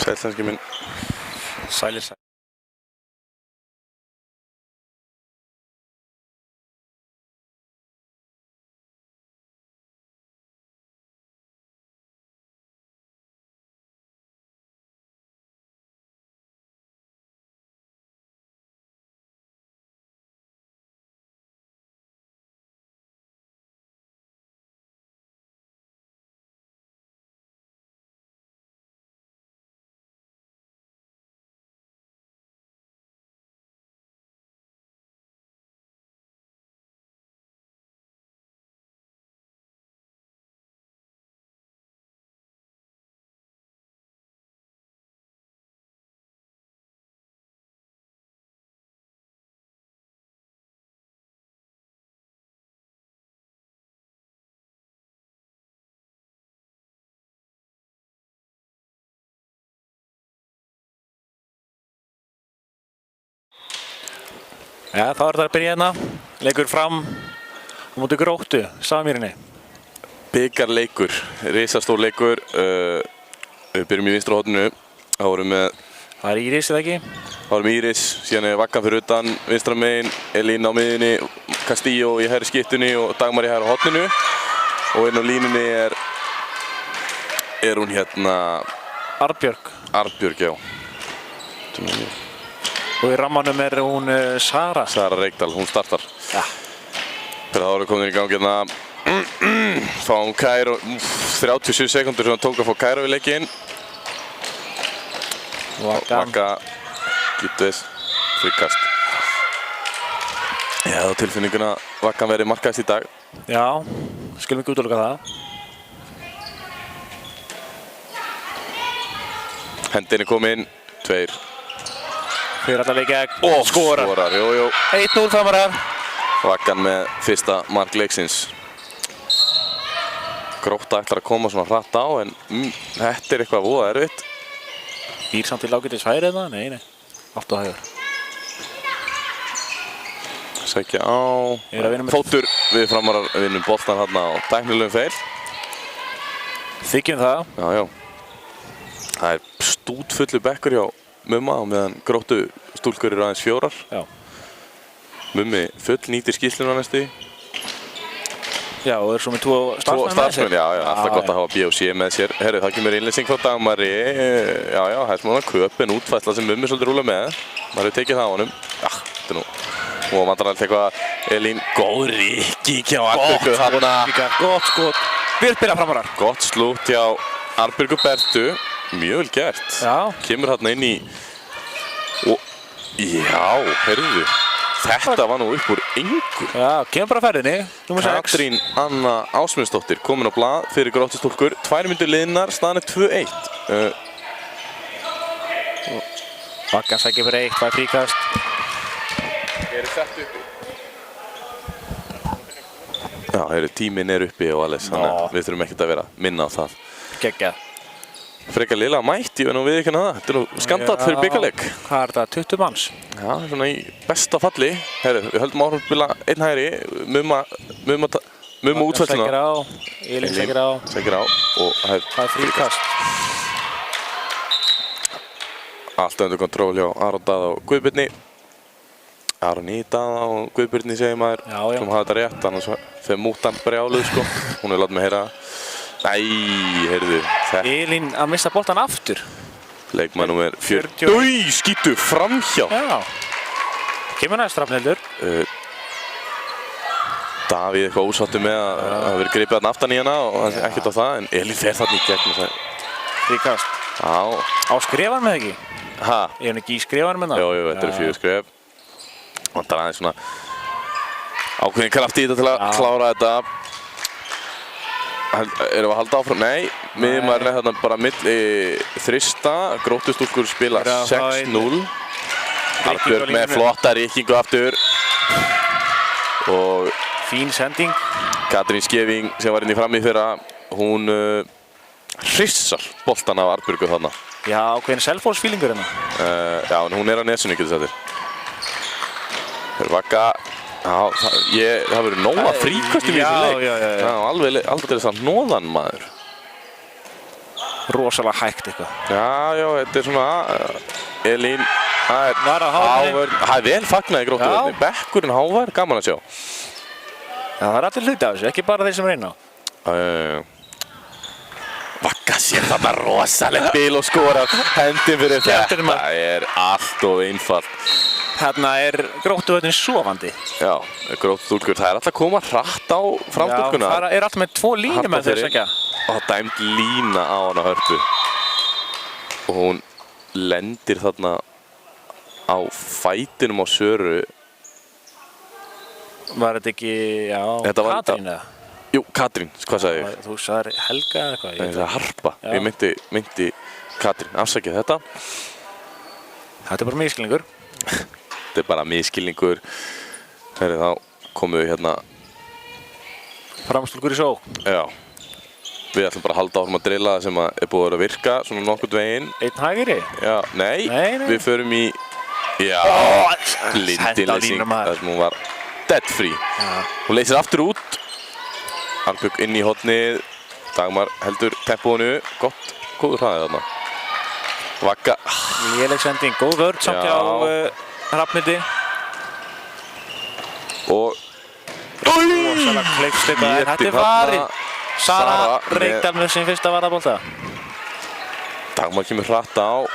Sælsænski minn. Sælir. Já, þá er það að byrja hérna. Leikur Fram á móti Gróttu, Samýrinni. Bikarleikur, risastór leikur. Við byrjum í vinstra horninu. Þá vorum með... Það er Íris, eða ekki? Þá vorum Íris, síðan er Vaggan fyrir utan, vinstra megin, Elín á miðinni, Castillo í hægri skiptunni og Dagmar í hægri horninu. Og inn á línunni er hún hérna... Arnbjörg. Arnbjörg, já. Og í rammanum er hún Sara. Sara Reykdal, hún startar. Ja. Þegar þá erum við komin í gang hérna. Fáum Kæró, 37 sekundur sem hann tók að fá Kæró í leikinn. Vagga, Gítus, frikast. Já, á tilfinninguna Vaggan verið markaðist í dag. Já, skulum ekki útiloka það. Hendin er komin, 2. Fyrir alltaf leik gegn. Skorar. Skorar, jú. 1-0 Framarar. Vaggan með fyrsta mark leiksins. Grótta ætlar að koma svona hratt á en þetta er eitthvað voða erfitt. Býr samt til ágætis færi eða? Nei. Allt á hægur. Sækja á. Fótur við Framarar vinnum boltan hérna á tæknilegum feil. Þykjum það. Já. Það er stútfullu bekkur hjá Mumma á meðan Gróttu stúlkur eru aðeins 4. Já. Mummi full nýtir skýrsluna næstu. Já, og er svo með 2 starfsmenn. Já, alltaf gott að hafa B og C með sér. Herru, það kemur innlýsing frá Dagmari. Já, það er svona köpin útfærsla sem Mummi svolítið rúla með. Maður hefur tekið það á honum. Já, þetta nú. Og vandrarlega eitthvað Elín. Góð rikki hjá Arnbjörgu þarna. Gott skot. Björn byrja Framarar. Gott slútt hjá Arnbjörgu Bertu. Mjög vel gert. Já. Kemur hérna inn í... Og... Já, heyrðu. Þetta var nú upp úr engu. Já, kemur bara ferðinni. Númer 6. Katrín Anna Ásmundsdóttir komin á blað fyrir Gróttustúlkur. 2 mínútur liðnar, staðan er 2-1. Vaggan sækir fyrir 1, 2 fríkast. Er sett uppi? Já, heyrðu, tíminn er uppi og alles. Þannig að við þurfum ekkert að vera minna á það. Geggjað. Frekar lilla mætt, ég veit nú við ekki það. Þetta er nú skandalt fyrir bikarleik. Hvað er þetta? 20 manns? Já, svona í besta falli. Herru, við höldum áfram að spila einn hægri. Mumma útfæsluna. Sækir á. Elín sækir á. Sækir á. Og það er fríkast. Allt undir kontról hjá Aron Daða og Guðbirni. Aron í Daða og Guðbirni segir maður. Já. Sem hafa þetta rétt, annars þegar mútan brjáluð sko. Hún er látið mig heyra. Æ, heyrðu, þetta... Elín að missa boltan aftur. Leikmann númer 40. Új, skítu framhjá. Já. Kemur næst Rafnhildur. Davíð eitthvað ósáttur með að hafa verið gripið þarna aftan í hana og ekkert á það. En Elín fer þarna í gegn og það. Fríkast. Já. Á skrifan með ekki? Ha? Er hún ekki í skrifan með það? Jú, þetta eru 4 skref. Vantar aðeins svona ákveðin kraft í þetta til að klára þetta. Erum við að halda áfram? Nei, miðjumaðurinn er þarna bara milli þrista. Gróttustúlkur spila 6-0. Arnbjörg með flotta rikkingu aftur. Og fín sending. Katrín Skeving sem var inn í frammi fyrra, hún hrissar boltan af Arnbjörgu þarna. Já, ákveðin Selfoss-fílingur hérna. Já, en hún er á nesinu, getur þetta. Vagga. Já, það verður nóga fríkastum í þessu leik. Já. Alveg aldrei þess að nóðan maður. rosalega hægt eitthvað. Já, þetta er svona Elín, það Var er að Hávarni. Hávörn, það er vel fagnað í Gróttuvelli. Bekkurinn Hávörn, gaman að sjá. Já, það er allir hluti af þessu, ekki bara þeir sem reyna á. Vagga sér þarna rosaleg bil og skorar hendin fyrir Skemmtileg þetta. mark. Það er allt of einfalt. Þarna er Gróttuvöllin sofandi. Já, Gróttúlkur, það er alltaf að koma hratt á framstúlkuna. Já, það er alltaf með 2 línum með þess ekki. Og dæmt lína á hana Hörpu. Og hún lendir þarna á fætinum á Söru. Var þetta ekki, já, Þetta var Katrín eða? Jú, Katrín, hvað sagði ég? Þú sagðir Helga eða eitthvað? Nei, það er Harpa. Já. Ég meinti Katrín, afsakið þetta. Þetta er bara misskilningur. Þetta er bara misskilningur. Herri, þá komum við hérna. Framstúlkur í só. Já. Við ætlum bara að halda áfram að drilla það sem er búið að vera að virka svona nokkurn veginn. Einn hægri? Já, nei. Nei. Við förum í, já, blindileysing. Það sem hún var dead free. Já. Hún leysir aftur út. Arnbjörg inn í hornið. Dagmar heldur tempóinu. Gott, góður hraðið þarna. Vagga. Léleg sending, góð vörð samt hjá Hrafnhildi. Og rosalega kleifsleita, en þetta er varinn. Sara Reykdal með sin fyrsta varðabolta. Dagmar kemur hratt á.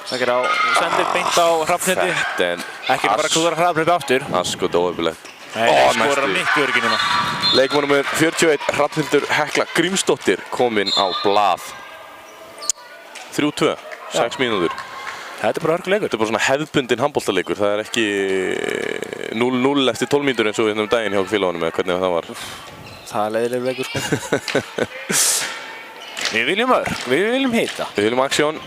Sækir á, sendir beint á Hrafnhildi. Þetta er Ekki bara klúðar Hrafnhildi aftur. Askot óöfulegt. Nei, skorar miklu öryggi núna. Leikmannumur 41, Hrafnhildur Hekla Grímsdóttir kominn á blað. 3-2, 6 mínútur. Þetta er bara hörkuleikur. Þetta er bara svona hefðbundinn handboltaleikur. Það er ekki 0-0 eftir 12 mínútur eins og hérna daginn hjá félagunum eða hvernig það var. Það er leiðilegur leikur sko. Við viljum örk, við viljum hita. Við viljum aksjón.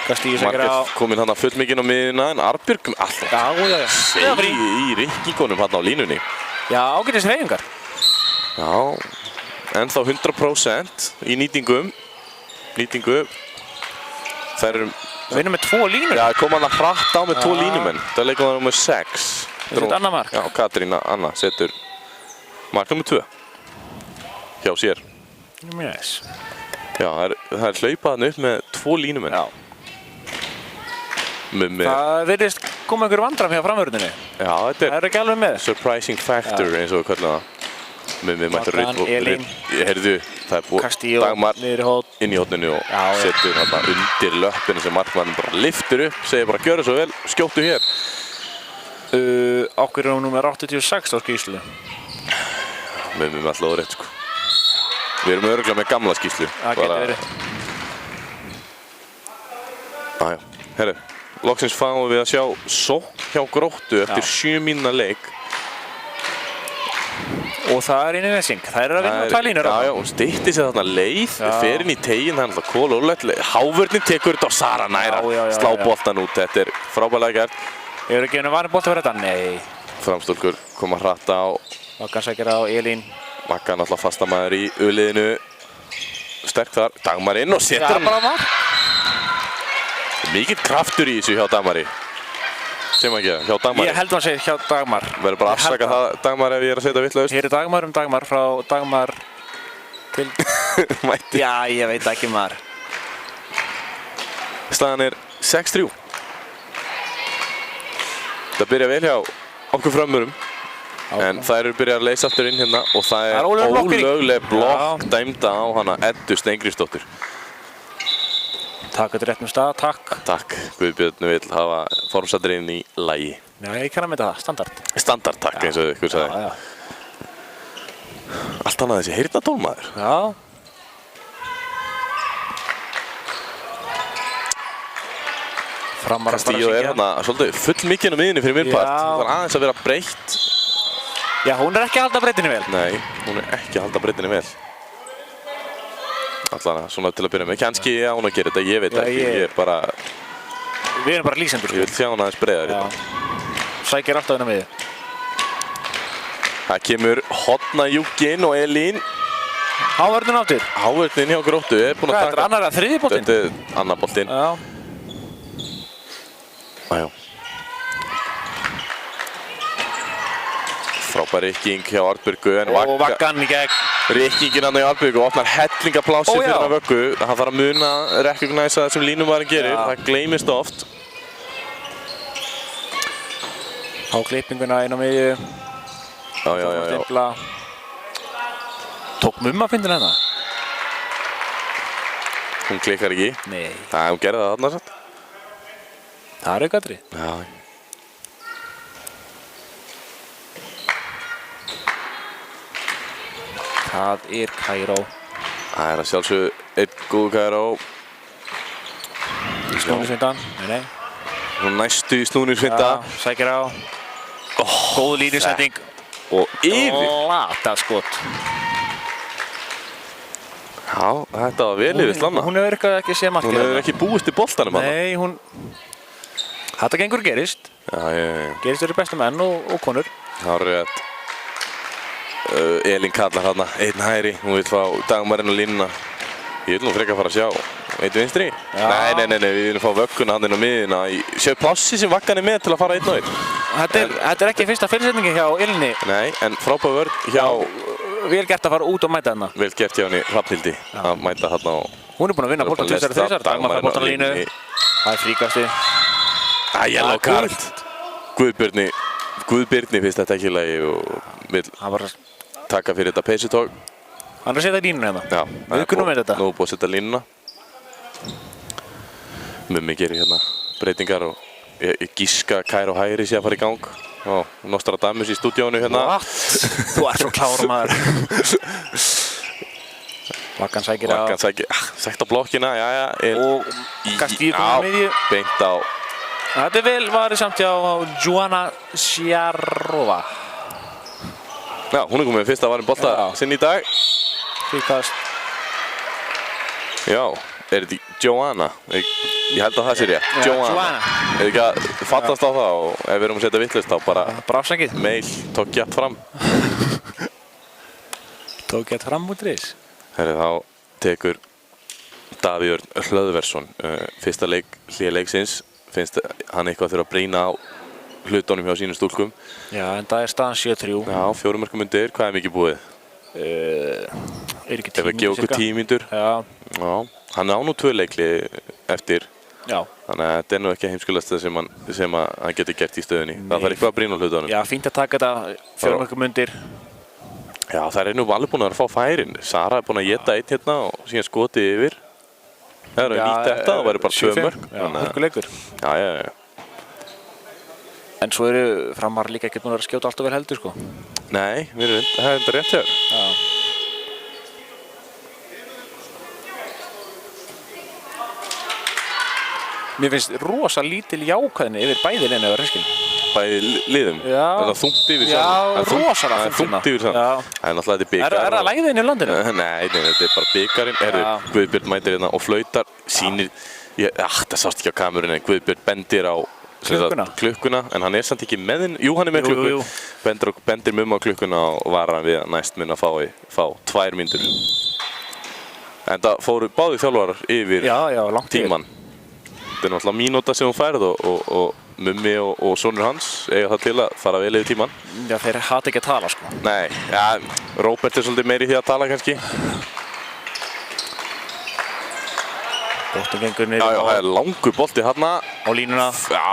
Kastíu sækir á. Margrét kominn hann að fullmikinn á miðina en Arnbjörg alltaf Já. segi í rikkingunum hann á línunni. Já, ágætis hreyfingar. Já, ennþá 100% í nýtingu. Þær eru... Vinnum með 2 línur. Já, kom hann að hratt á með 2 línumenn. Það er leikum nummer 6. Þetta er annað mark. Já, Katrína Anna setur mark nummer 2. Hjá sér. Yes. Já, það er hlaupað hann upp með 2 línumenn. Já. Mummi. Það virðist koma einhver vandram hjá framvörðinni. Já, þetta Það er ekki alveg með. surprising factor eins og við kallum það. Mummi mættur Maggan, Elín. Heyrðu, það er búið Kastíu Dagmar niður í hótt. inn í hótninu og Já. setur þarna undir löppinu sem markmann bara liftur upp, segir bara gjörðu svo vel, skjóttu hér. Okkur er númer 86 á skýrslu. Mummi með alltaf órétt sko. Við erum örugglega með gamla skýrslu. Það getur verið. Jájá, herru, loksins fáum við að sjá sókn hjá Gróttu eftir 7 mínúna leik. Og það er inn í Nessing. Það er að vinna á 2 línur. Já, hún stytti sér þarna leið, fer inn í teginn, það er alltaf kólólegt. Hávörnin tekur þetta og Sara næra, slá boltan út, þetta er frábærlega gert. Ég er ekki einu varin bolta fyrir þetta? Nei. Framstúlkur koma hratt á, Maggan sækir á Elín. Maggan alltaf fastamæður í uliðinu. Sterk þar, Dagmar inn og setur hann. bara var. Mikill kraftur í þessu hjá Dagmari. Sem ekki, hjá Dagmari. Ég held að segja hjá Dagmar. Verður bara að afsaka það, Dagmar, ef ég er að setja vitlaust. Hér er Dagmar frá Dagmar til... Mætti. Já, ég veit ekki maður. Staðan er 6-3. Það byrja vel hjá okkur framurum. En þær eru byrjað að leysa aftur inn hérna og það er ólögleg blokk dæmda á hana Eddu Steingrímsdóttur. Takk þetta rétt með stað, takk. Takk, Guðbjörn vil hafa formsatriðin í lagi. Já, ég kann að mynda það, standard. Standard takk, eins og ykkur sagði. Já. Allt annað þessi heyrnardólmaður. Já. Framar að Castillo er hérna svolítið full mikinn á miðinni fyrir minnpart. Það var aðeins að vera breytt. Já, hún er ekki að halda breytinni vel. Nei, hún er ekki að halda breytinni vel. Allavega svona til að byrja með. Kannski á hún að gera þetta, ég veit ekki. Ég er bara... Við erum bara lýsendur. Ég vil sjá hún aðeins breiðar í þetta. Sækir alltaf hérna við. Það kemur Hotnajúkin og Elín. Hávörðin áttur. Hávörðin hjá Gróttu er búinn að taka... Hvað er þetta, annar að þriðji boltinn? Þetta er annar boltinn. Já. Æjá. Frábær rykking hjá Arnbjörgu en Og Vaggan í gegn. Rikkingin hann í Albygg og opnar hellingaplási fyrir hann vöggu. Hann þarf að muna að recognisa það sem línumæðurinn gerir. Það gleymist oft. Á klippinguna inn á miðju. Já. Tók mumma fyndin hérna? Hún klikkar ekki. Nei. Hún gerði það þarna satt. Það er aukadri. Já. Það er Kairó. Það er að sjálfsögðu einn góð Kairó. Snúningsvindan, nei. Hún næstu í snúningsvinda. Sækir á. Góð línusending. Og yfir. Lata skot. Já, þetta var vel yfir slanna. Hún hefur ekki séð markið. Hún hefur ekki búist í boltanum hann. Nei, hún... Þetta gengur gerist. Já. Gerist eru bestu menn og konur. Það er rétt. Elín kallar hana, einn hægri, hún vil fá Dagmarinn og línuna. Ég vil nú frekar fara að sjá. Einn vinstri? Nei, við viljum fá vögguna hann inn á miðina. Séu plássi sem vaggan er með til að fara einn og einn. Þetta er ekki fyrsta fyrirsetningin hjá Elíni. Nei, en frábær vörn hjá... Vel gert að fara út og mæta hana. Vel gert hjá henni Hrafnhildi að mæta hérna á... Hún er búin að vinna boltan 2-3. Dagmar fær boltan á línu. Það er fríkasti. Yellow card. Guðbirni finnst þetta ekki í lagi og vil taka fyrir þetta peysutók. Hann er að setja línuna hérna. Já. Við kunnum með þetta. Nú er búið að setja línuna. Mummi gerir hérna breytingar og ég gíska Kairó hægri sé að fara í gang. Nostradamus í stúdíónu hérna. What? Þú ert svo klára maður. Vaggan sækir á. Sækt á blokkina, jæja. Og Castillo á miðju. Beint á. Þetta er vel varið samt hjá Joanna Sjarova. Já, hún er komið með fyrsta varin bolta sinn í dag. Fríkast. Já, er þetta Joanna? Ég held að það sé rétt. Joanna. Er ekki að fallast á það og ef við erum að setja vittlist þá bara mail, tók gætt fram. Tók gætt fram út reys. Herri, þá tekur Davíð Örn Hlöðversson fyrsta hlé leiksins. Finnst hann eitthvað þurfa að breyna á hlutunum hjá sínum stúlkum. Já, en það er staðan 7-3. Já, 4 mörkum undir. Hvað er mikið búið? Er ekki 10 mínútur. Ef ekki okkur 10 mínútur. Já. Hann á nú 2 leikli eftir. Já. Þannig að þetta er nú ekki heimskulasta sem hann getur gert í stöðunni. Það þarf eitthvað að breyna á hlutunum. Já, fínt að taka þetta 4 mörkum undir. Já, það er nú alveg búin að vera að fá færin. Sara er búin að éta einn hérna og síðan skotið yfir. Það eru nýtt þetta, það væri bara 2 mörk. Já, hörkuleikur. Já. En svo eru Framar líka ekki búin að vera að skjóta allt og vel heldur, sko. Nei, það er enda rétt hjá. Já. Mér finnst rosa lítil jákvæðni yfir bæði liðin eða reyskinn. Bæði liðum? Já. Það er þungt yfir saman. Já, rosalega þungt yfir saman. Það er náttúrulega þetta byggar. Er það læðin í landinu? Nei, þetta er bara byggarinn. Guðbjörn mætir hérna og flautar, sýnir... Það sást ekki á kamerunni, en Guðbjörn bendir á klukkuna. En hann er samt ekki með henn. Jú, hann er með klukku. Bendir mumma á klukkuna og varar hann við að næst mun að fá 2 mínútur. En það fóru báðir þjálfarar yfir tímann. Þetta er náttúrulega mínúta sem hún færð og mummi og sonur hans eiga það til að fara vel yfir tímann. Já, þeir hata ekki að tala, sko. Nei, Róbert er svolítið meiri í því að tala kannski. Boltinn gengur niður. Já, það er langur bolti hérna. Á línuna. Já,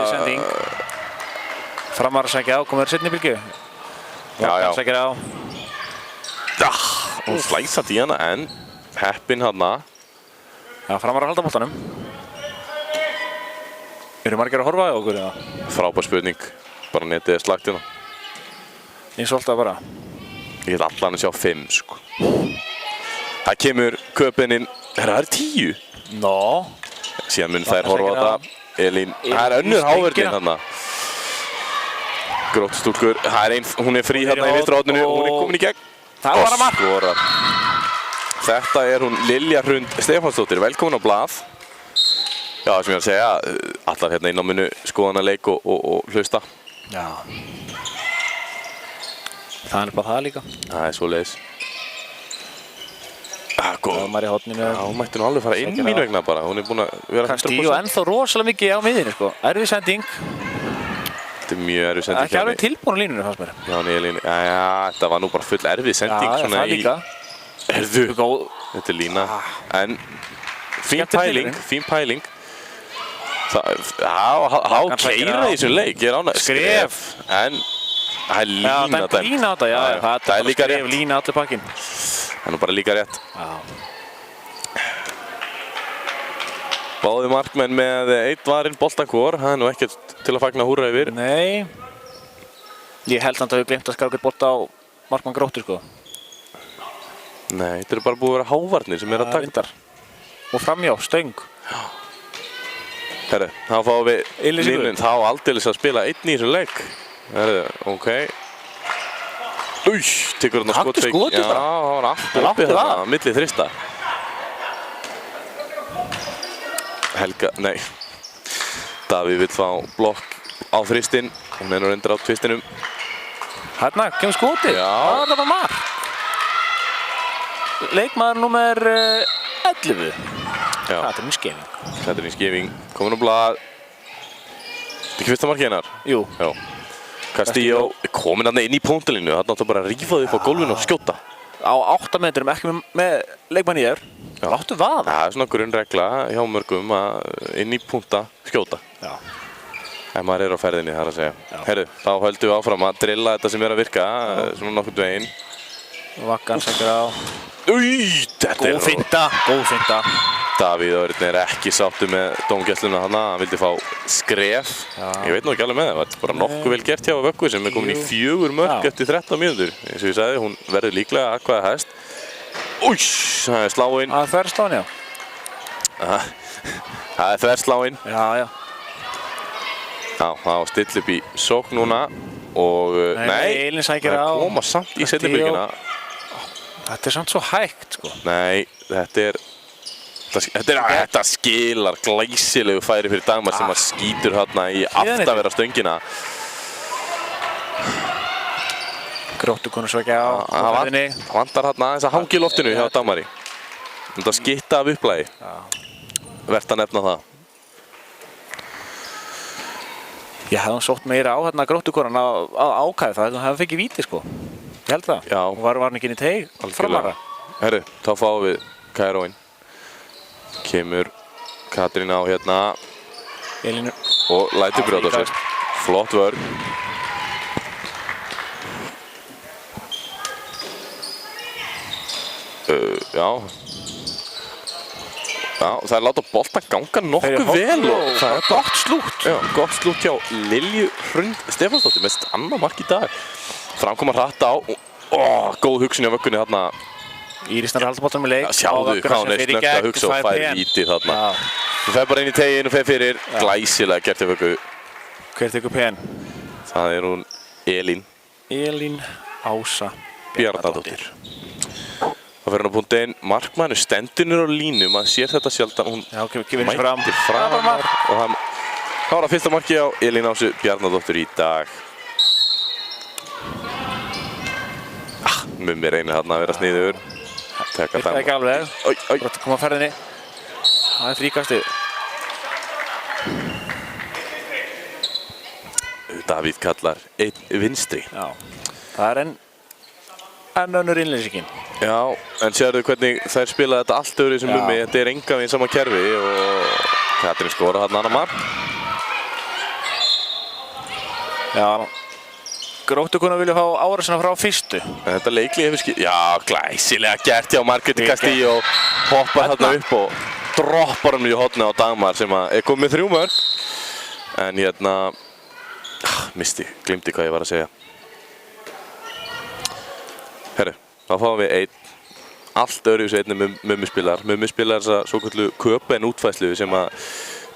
sending. Framar að sækja á, komur seinni bylgju. Já. Sækir á. Hún slæsat í hana en heppinn hérna. Já, Framar að halda boltanum. Eru margir að horfa á okkur eða? Frábær spurning. Bara netið er slagt hérna. Eins og alltaf bara. Ég get allan að sjá 5, sko. Það kemur köpinn inn. Það er 10. Nó. Síðan mun þær horfa á þetta. Elín. Það er önnur hávörðin hérna. Gróttstúlkur. Hún er frí hérna í vinstra horninu. Hún er komin í gegn. Það var að mark. Skorar. Þetta er hún Lilja Hrund Stefánsdóttir. Velkomin á blað. Já, sem ég að segja, allar hérna inn á munu skoðana leik og hlusta. Já. Það er bara það líka. Það er svoleiðis. Góð. Dagmar í horninu. Já, hún mætti nú alveg fara inn mín vegna bara. Hún er búin að vera 100%. Castillo ennþá rosalega mikið á miðjunni, sko. Erfið sending. Þetta er mjög erfið Það er sending ekki alveg tilbúin á línunni, fannst mér. hjá Nýjalínu. Já, þetta var nú bara full erfið sending Já, svona það líka. Herðu, Góð. þetta er lína. En fín Skemmtileg pæling, tilraun. fín pæling. Há keira í þessum leik, ég er ánægð. Skref. En það er Já, lína það er lína á þetta, já. Það er líka rétt. Lína allir pakkinn. Það er nú bara líka rétt. Já. Báði markmenn með eitt varinn boltakor, það er nú ekkert til að fagna húrra yfir. Nei. Ég held samt að við glemt að skara okkur bolta á markmann Gróttu, sko. Nei, þetta er bara búið að vera hávarnir sem er að taka. Reyndar. Og framjá, stöng. Herru, þá fáum við Yllisingur. línun þá aldeilis að spila einn í þessum leik. Herru, ok. Tekur hann á Taktu skotfeik. skotið Já, bara. það var allt Það opið átti það. þarna, milli þrista. Helga, nei. Davíð vill fá blokk á þristinn. Hún er nú reyndar á tvistinum. Hérna, kemur skotið. Já. Það var það mark. Leikmaður númer 11. Já, Katrín Skeving. Katrín Skeving komin á blað. Þetta er ekki fyrsta markið hennar. Jú. Já. Castillo er komin hann inn í punktalínu. Hann átti bara að rífa þau upp á gólfinu og skjóta. Á 8 metrum, ekki með leikmann í þér. Láttu vaða. Það er svona grunnregla hjá mörgum að inn í punkta skjóta. Já. Ef maður er á ferðinni, það er að segja. Já. Herru, þá höldum við áfram að drilla þetta sem er að virka, svona nokkurn veginn. Vakkan sengur á. Þetta Góð finta. Góð finta. Davíð Örn er ekki sáttu með dómgæsluna hana, hann vildi fá skref. Já. Ég veit nú ekki alveg með það, þetta er bara nokkuð vel gert hjá Vöggu sem er komin í 4 mörk Já. eftir 13 mínútur. Eins og ég sagði, hún verður líklega að hvaða hæst. Það er sláinn. Það er þversláin, já. Það er þversláinn. Já, já. Já, það var still upp í sókn núna og Nei, Elín sækir á. það koma samt í seinni bylgjuna. Þetta er samt svo hægt, sko. Nei, þetta skilar glæsilegu færi fyrir Dagmar sem að skýtur hérna í aftavera stöngina. Gróttu konu svo ekki á. Það vantar hérna aðeins að hangi í loftinu hjá Dagmari. Þetta skitta af upplægi. Vert að nefna það. Ég hefði sótt meira á hérna Gróttu konan að ákæða það. Það hefði fengið víti, sko. Ég held það. Já. Hún var hann ekki inn í teig. Framara. Herru, þá fáum við Kairóin. Kemur Katrín á hérna Elínu. og lætur brjóta sér. Flott vörn. Já, það er láta boltan ganga nokkuð vel og það er gott slútt. Já, gott slútt hjá Lilju Hrund Stefánsdóttir með annað mark í dag. Framkoma hratt á og góð hugsun hjá Vöggunni þarna. Írisnar er haldaboltanum í leik. Sjáðu hvað hún er snöggt að hugsa og fær víti þarna. Hún fer bara inn í teginn og fer fyrir. Glæsilega gert hjá Vöggu. Hver tekur pen? Það er hún Elín Elín Ása Bjarnadóttir. Það fyrir hann á punktinn. Markmannu stendunir á línu. Maður sér þetta sjaldan. Hún Já, kemur fram. mætir framar. Og það var það fyrsta markið á Elín Ásu Bjarnadóttir í dag. Mummi reynir þarna að vera sniður. Þetta er ekki alveg. Oj. Gróttu koma á ferðinni. Það er fríkastið. Davíð kallar einn vinstri. Já. Það er enn önnur innleysingin. Já, en sérðu hvernig þær spila þetta allt öðru sem Mummi. Þetta er enga veginn sama kerfi og Katrín skora þarna annar mark. Já. Gróttu konu vilja fá árásina frá fyrstu. En þetta leiklið hefur skil... Já, glæsilega gert hjá Margréti Castillo. Hoppar þarna upp og droppar hann í hornið á Dagmar sem er komið með 3 mörk. En hérna... glimti hvað ég var að segja. Herru, þá fáum við einn. Allt öðruvísi einnig Mummi spilar. Mummi spilar þessa svoköldu köpen útfærslu sem að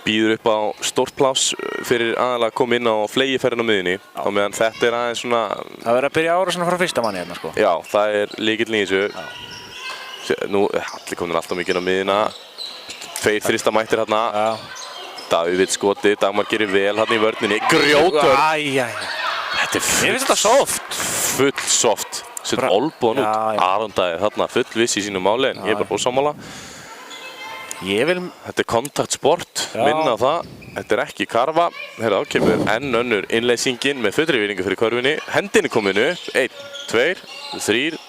býður upp á stórt pláss fyrir aðalega að koma inn á flegiferðin á miðjunni. Á meðan þetta er aðeins svona... Það verður að byrja árásina frá fyrsta manni hérna, sko. Já, það er lykillinn í þessu. Nú, allir komin alltaf mikið á miðjuna. 2 þrista mættir hérna. Davíð vill skoti, Dagmar gerir vel hérna í vörninni. Grjótvörn! Þetta er Mér finnst þetta soft. Full soft. Sett olbúan út. Aron Davíð þarna full viss í sínu máli en ég er bara búið sammála. Ég vil... Þetta er kontaktsport, minna á það. Þetta er ekki karfa. Herra, þá kemur enn önnur innleysingin með fullri virðingu fyrir körfunni. Hendin er komin upp. 1, 2, 3,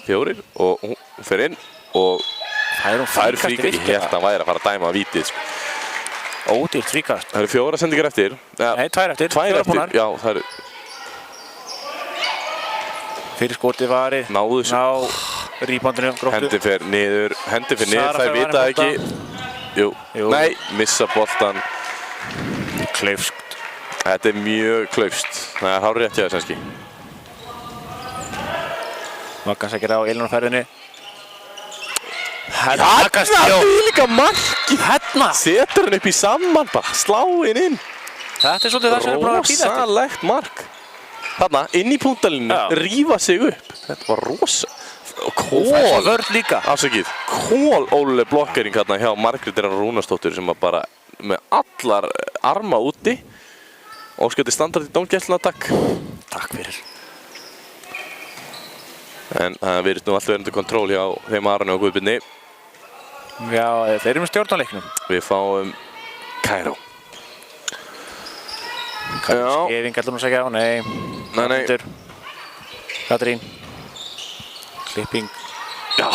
4 og hún fer inn og fær fríkast. Ég held að hann væri að fara að dæma vítið. Ódýrt fríkast. Það eru 4 sendingar eftir. Nei, 2 eftir. 2 eftir. Já, það eru... Fyrir skotið varið. Náðu þessu. Ná rýbandinu Gróttu. Hendin fer niður. Það vita ekki. Jú. Nei, missa boltan. Klaufskt. Þetta er mjög klaufst. Það er hárrétt hjá þessanski. Maggan sækir á Elínarferðinni. Þarna er líka markið. Hérna. Setur hann upp í saman bara. Sláinn inn. Þetta er svolítið það sem er bara að bíða eftir. Rosalegt mark. Þarna, inn í punktalínu, rífa sig upp. Þetta var rosa. Kól vörð líka. Afsakið. Kól Óli blokkering hérna hjá Margréti Rúnarsdóttur sem var bara með allar arma úti. Óskandi standard í dómgæsluna, takk. Takk fyrir. En það virðist nú alltaf verið kontról hjá þeim Aroni og Guðbirni. Já, þeir eru með stjórnarleiknum. Við fáum Kairó. Skefing ætlum að segja á, nei. Nei. Katrín. Klipping. Já,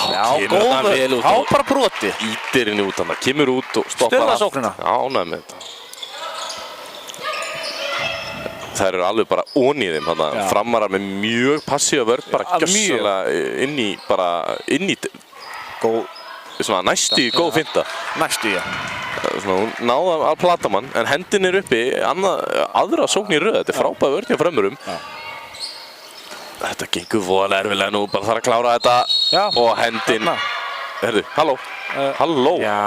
góður. Há bara brotið. Ítir henni út hann, kemur út og stoppar Stöðva sóknina. Já, ánægð með þetta. Það eru alveg bara ón í þeim, framarar með mjög passíva vörð, bara gjössalega inn í svona næstu í góð finta. Næstu, já. Svona, hún náði að plata mann, en hendin er uppi, aðra sókn í röð, þetta er frábæð vörð hjá frömmurum. Þetta gengur voðalega erfilega nú, bara þarf að klára þetta og hendin. Herðu, halló. Halló. Já,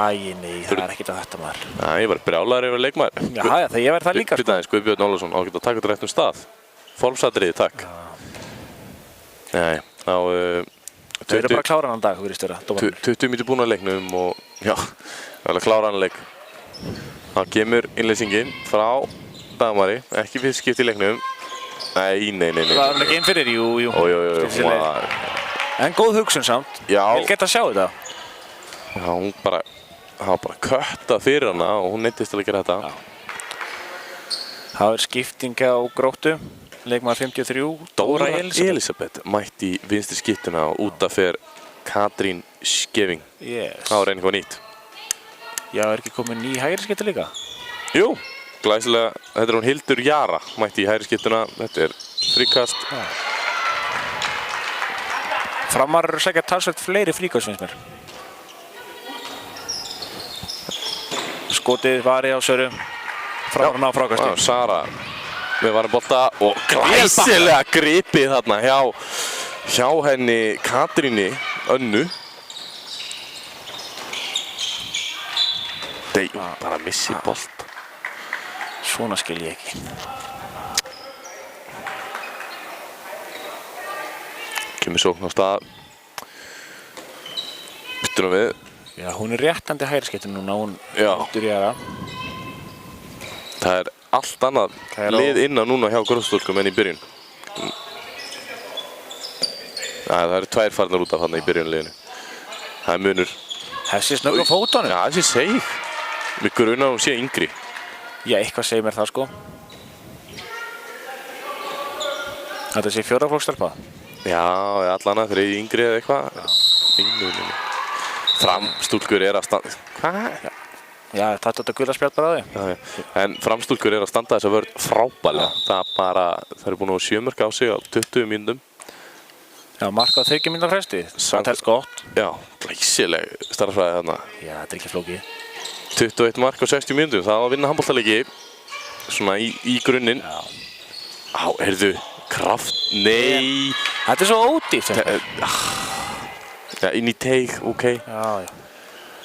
nei, það er ekkert að þetta maður. Já, ég var brjálaður yfir leikmaður. Já, það ég verði það líka. Býta aðeins, Guðbjörn Ólafsson, á að geta taka þetta réttum stað. Formsatriði, takk. Nei, þá... Þau eru bara að klára hann dag, virðist vera. 20 mínútur búin að leiknum og já, það er að klára hann leik. Þá kemur innleysingin frá Dagmari, ekki fyrst skipt í leiknum. Nei. Það var hann ekki inn fyrir, jú. Hún var... En góð hugsun samt. Já. Vil geta að sjá þetta. Já, hún bara... Það var bara köttað fyrir hana og hún neyddist til að gera þetta. Það er skipting á Gróttu. Leikmaður 53. Dóra Elisabeth mætti í vinstri skiptuna og út af fer Katrín Skeving. Það var eitthvað nýtt. Já, er ekki komin ný hægri skipti líka? Jú, glæsilega. Þetta er hún Hildur Jara mætti í hægri skiptuna. Þetta er fríkast. Framarar eru sækja talsvert fleiri fríkast, finnst mér. Skotið varið á Söru. Framarinn á frákasti. Sara með varumbolta og glæsilega gripið þarna hjá henni Katríni Önnu. Bara missi bolt. Svona skil ég ekki. Kemur sókn á stað. Byttur við. Já, hún er réttandi hægri skipti núna, hún Hildur Jara. Það er allt annað lið innan núna hjá Gróttustúlkum en í byrjun. Það eru 2 farnar út af þarna í byrjunliðinu. Það er munur. Þessi snögg á fótunum. Já, þessi seig. Mig grunar hún sé yngri. Já, eitthvað segir mér það sko. Þetta sé 4. flokkstelpa. Já, allan að 3 yngri eða eitthvað. Framstúlkur er að standa... Hvað? Já, þetta gula spjald bara á því. En framstúlkur er að standa þessa vörð frábælega. Það eru búin að 7 mörk á sig á 20 mínútum. Já, mark á 30 mínútur fresti. Það telst gott. Já, glæsileg starffræði þarna. Já, þetta er ekki flókið. 21 mark á 60 mínútum. Það var að vinna handboltaleiki. Svona í grunninn. Já, heyrðu, kraft. Nei. Þetta er svo ódýrt. Já, inn í teig, ok. Já.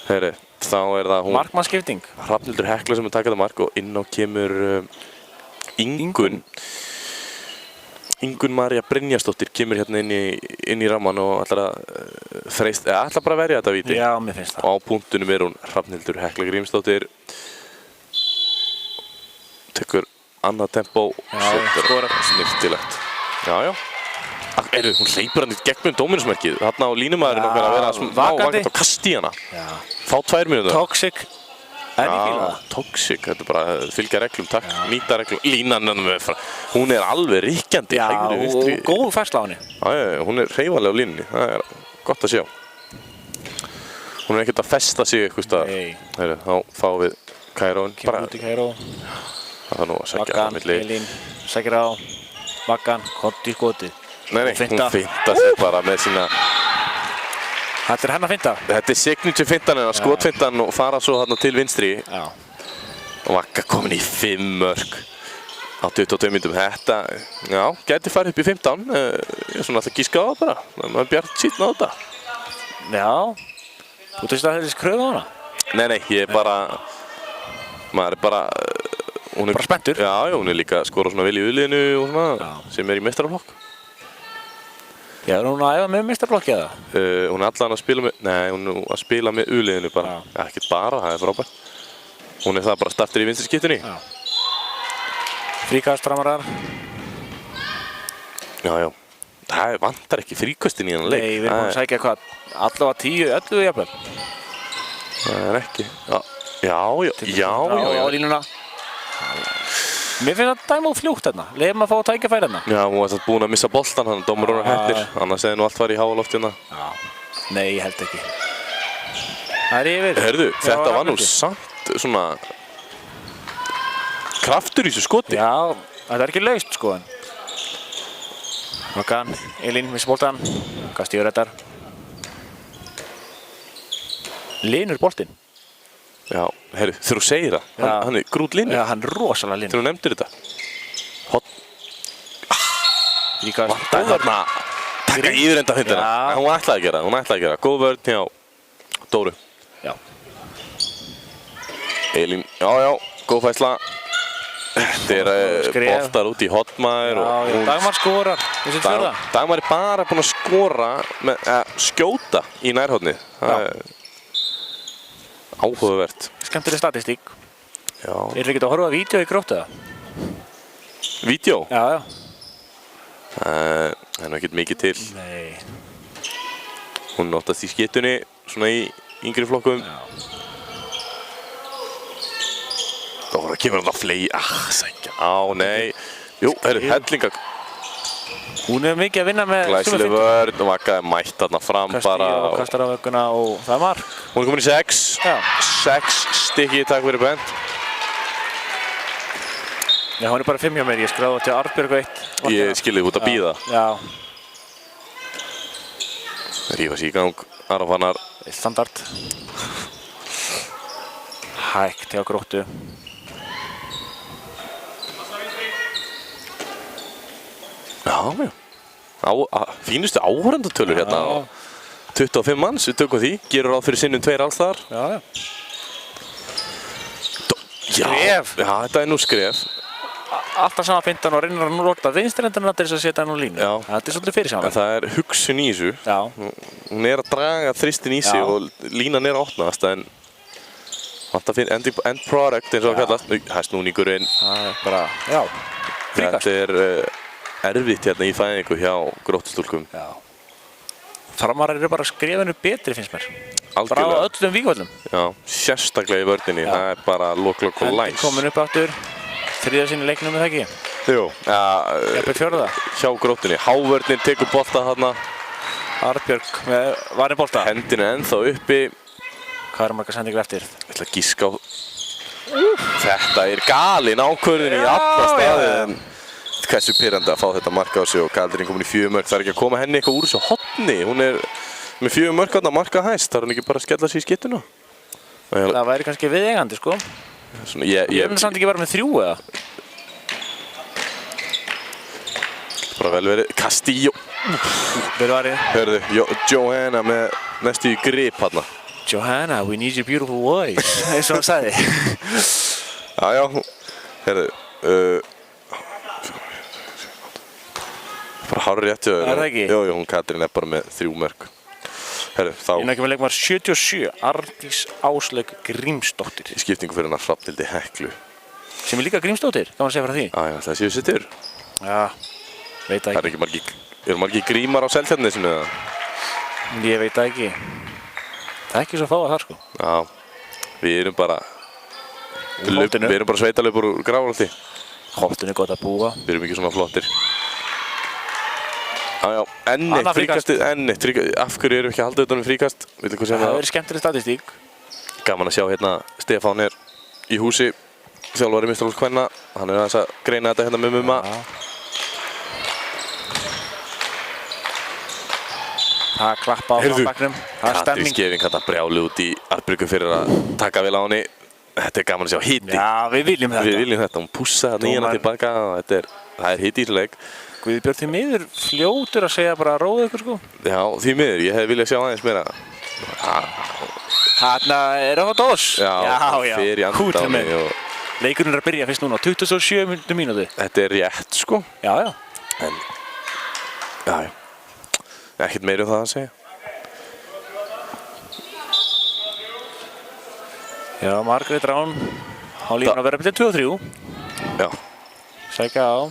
Heyrðu. Þá er það hún Markmannsskipting. Hrafnhildur Hekla sem er takað það mark og inn á kemur Ingunn María Brynjarsdóttir kemur hérna inn í ramman og ætlar bara að verja þetta víti. Já, mér finnst það. Og á punktunum er hún Hrafnhildur Hekla Grímsdóttir. Tekur annað tempó. Skorar. Snirtilegt. Já. Hún hleypur hann í gegnum dóminusmerkið. Þarna á línumæðurinn okkar að vera vakandi og kasta í hana. Fá 2 mínútur. Toxic. En ég fíla það. Toxic, þetta er bara fylgja reglum, takk, nýta reglum. Línan hún er alveg ríkjandi. Já, hægri, og vinstri. góð færsla á henni. Já, hún er hreyfanlega á línunni, það er gott að sjá. Hún er ekkert að festa sig eitthvað staðar. Nei. Heyrðu, þá fáum við Kairóin. Kemur út í Kairó. Það þarf nú að segja það Maggan, milli. Elín, sækir á. Maggan, konti í skotið. Nei, Og finta. hún finta sig bara með sína. Þetta er henn að finta. Þetta er signature fintan hennar, skotfintan og fara svo þarna til vinstri. Já. Og Magga komin í 5 mörk á 22 mínútum. Þetta, já, gæti farið upp í 15. Ég er svona alltaf gíska á það bara. Maður bjart sýtna á þetta. Já. Þú veist að það er þessi kröfu á hana? Nei, ég er bara, maður er bara, hún er Bara spenntur? Já, hún er líka að skora svona vel í uliðinu og svona, sem er í meistaraflokk. Já, er hún að æfa með meistaraflokki eða? Hún er allan að spila með, nei, hún er að spila með uliðinu bara. Ekkert bara, það er frábært. Hún er það bara startur í vinstri skiptunni. Já. Fríkastframarar. Já. Það vantar ekki fríkostin í hennan leik. Nei, við erum búin að sækja hvað? Allavega 10, 11 jafnvel. Það er ekki. Já. Á línuna. Mér finnst það dæma út fljótt hérna. Leifum að fá að tækja hérna. Já, hún var þetta búin að missa boltan, hann dómur hún hættir. Annars hefði nú allt farið í háaloft hérna. Já. Nei, ég held ekki. Það er yfir. Herðu, þetta var nú Rafnhildur. samt svona kraftur í þessu skoti. Já, þetta er ekki laust sko. Maggan, Elín, missi boltan. Kastíu réttar. Linur boltinn. Já, herru, þegar þú segir það, hann er grút línu. Já, hann er rosalega linur. Þegar þú nefndir þetta. Fríkast. Vantaði þarna taka yfirenda fyndina. Já. Hún ætlaði að gera það, Góð vörn hjá Dóru. Já. Elín, já, góð fæsla. Þetta er Skref. boltar út í hotmaður og Já, Dagmar skorar. Þessi fjörða. Dagmar er bara búin að skora með að skjóta í nærhornið. Það er áhugavert. Skemmtileg statistík. Já. Er ekki að horfa að vídeo í Gróttu eða? Vídeó? Já. Það er nú ekkert mikið til. Nei. Hún notast í skyttunni, svona í yngri flokkum. Dóra kemur hann að flegi. Sækja. Nei. Jú, hellinga. Hún er mikið að vinna með Glæsileg vörn og Magga er mætt þarna fram bara. Og kastar á vögguna og það er mark. Hún er komin í 6. Já. 6 stykki, takk fyrir Bent. Já, hún er bara 5 hjá mér. Ég skráði til Arnbjörg 1. Ég skilði út að bíða. Já. Rífa sig í gang. Arafannar. Standard. Hægt hjá Gróttu. Já. Fínustu áhorfendatölur hérna. 25 manns, við tökum því. Gerur ráð fyrir sinnum 2 alls þar. Já. Skref. Já, þetta er nú skref. Alltaf sama fintan og reynir að nú lokta vinstrendarna til þess að setja hann úr línu. Já. Þetta er svolítið fyrir saman. En það er hugsun í þessu. Já. Hún er að draga þristin í sig og línan er að opnast, en vantar fyrir end product eins og það kallast. Það er snúningurinn. Það er bara, já, fríkast. Þetta er erfitt hérna í fæðingu hjá Gróttustúlkum. Já. Framarar eru bara skrifinu betri, finnst mér. Bara á Algjörlega. öllum víkvöldum. Já, sérstaklega í vörninni. Það er bara lok og læs. Komin upp aftur. Þriðja sinni leiknum með það ekki. Jú. Jafnvel fjórða. Hjá Gróttunni. Hávörnin tekur bolta þarna. Arnbjörg með varinn bolta. Hendin er ennþá uppi. Hvað er marga sendingur eftir? Ég ætla að gíska á. Þetta er galin ákvörðin í alla staði. Hversu pirrandi að fá þetta marka á sig og Katrín komin í 4 mörk. Það er ekki að koma henni eitthvað úr þessu hotni. Hún er með 4 mörk að marka hæst. Það er hún ekki bara að skella sig í skyttuna. Það væri kannski viðeigandi, sko. Svona, Ég er samt ekki bara með 3 eða? Bara vel verið. Castillo. Verður varið. Hörðu, Johanna með næstu í grip hérna. Johanna, we need your beautiful voice. Eins og hann sagði. Já. Hörðu. Bara hárið rétt hjá þér. Er það ekki? Jú, hún Katrín er bara með 3 mörk. Herru, þá Ég er ekki með leikmar 77, Arndís Áslaug Grímsdóttir. í skiptingu fyrir hennar Hrafnhildi Heklu. Sem er líka Grímsdóttir, kann man segja frá því? Já, það séu sittur. Já, veit það Það ekki. eru margir grímar á Seltjarnarnesinu eða? Ég veit það ekki. Það er ekki svo fáið þar, sko. Já, við erum bara Holtinu. Við erum bara sveitalöpur úr Grafarholti. Holtinu gott að búa. Við erum ekki svona flottir. Já, enn eitt Annað fríkast. fríkastið, enn eitt fríkast. Af hverju erum við ekki að halda utan um fríkast? Vitið hvað sem Það hefur verið skemmtileg statistík. Gaman að sjá hérna, Stefán er í húsi, þjálfari meistaraflokks kvenna. Hann er aðeins að greina þetta hérna með mumma. Það klappa á frambakknum. Það er Katrín stemming. Skeving hann brjáli út í Arnbjörgu fyrir að taka vel á henni. Þetta er gaman að sjá hiti. Já, við viljum þetta. Við viljum þetta. Hún pússa þetta nýjana tilbaka og það er hiti í þessu leik. Guðbjörn því miður fljótur að segja bara róðu ykkur sko. Já, því miður. Ég hef viljað sjá aðeins meira. Þarna er það dós. Já, fyrir í andáni. Leikurinn er að byrja fyrst núna á 27 mínútu. Þetta er rétt sko. Já, já. En, já. Ekkert meira um það að segja. Já, Margrét Rán á lífuna að vera byrja 2 og 3. Já. Sækja á.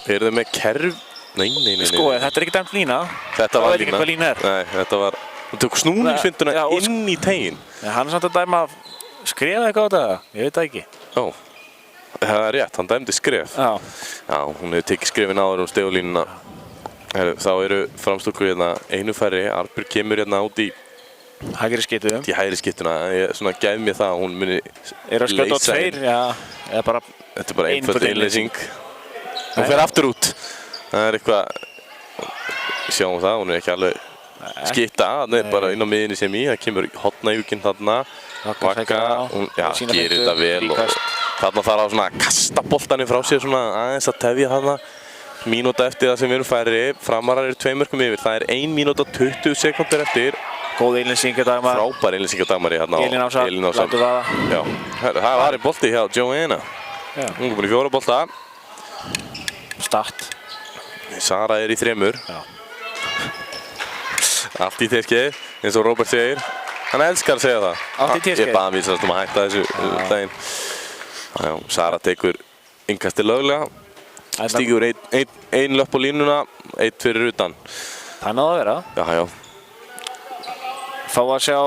Eru þau með kerf? Nei. Sko, þetta er ekki dæmt lína. Þetta var lína. Það veit ekki hvað lína er. Nei, þetta var... Hún tók snúningsfintuna inn í tegin. Hann er samt að dæma að skrifa eitthvað á þetta. Ég veit það ekki. Ó, það er rétt. Hann dæmdi skref. Já. Já, hún hefur tekið skrefin áður um stegulínuna. Þá eru framstúrkur hérna einu færri. Arnbjörg kemur hérna út í hægri skyttu. Í hægri skyttuna. Ég svona gæf mér það að hún muni Er að skjóta á 2, já. Eða bara... Þetta er bara einföld innleysing. Hún fer aftur út. Það er eitthvað... Sjáum það, hún er ekki alveg skytta. Það er bara inn á miðinni sem í. Það kemur hotnajúkinn þarna. Vaka. Hún gerir þetta vel. Þarna þarf að svona kasta boltaninn frá sér svona aðeins að tefja þarna. Mínúta eftir það sem við erum færri. Framarar eru 2 mörkum yfir. Það er 1 mínúta 20 sekúndur eftir. Góð innlýsingadagmar. Frábær innlýsingadagmari hérna á Elín Ása. Láttu það. Já, það var í bolti hjá Joanna. Hún er búin í 4 bolta. Start. Sara er í 3. Já. Allt í teskeiði, eins og Róbert segir. Hann elskar að segja það. Allt í teskeiði. Ég baði hann vísast að hætta þessu daginn. Já, Sara tekur innkasti löglega. Stígur ein löpp á línuna, 1 fyrir utan. Það náðu að vera. Já. Fá að sjá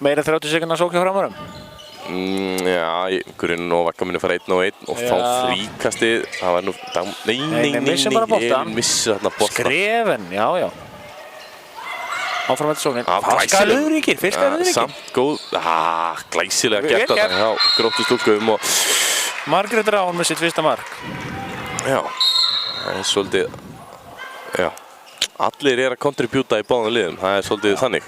meira 30 sekundar sókja framarum. Já, Grunn og Vaka muni fara 1 og 1 og fá fríkastið. Það var nú... Nei, missum bara boltan. Elín missir þarna boltan. Skrefin, já. Áfram eftir sóknin. Fyrsta löðringir. Samt góð, glæsilega gert þarna hjá Gróttu stúlkum og... Margrét Rán með sitt fyrsta mark. Já, það er svolítið... Já, allir er að kontribjúta í báðum liðum. Það er svolítið þannig.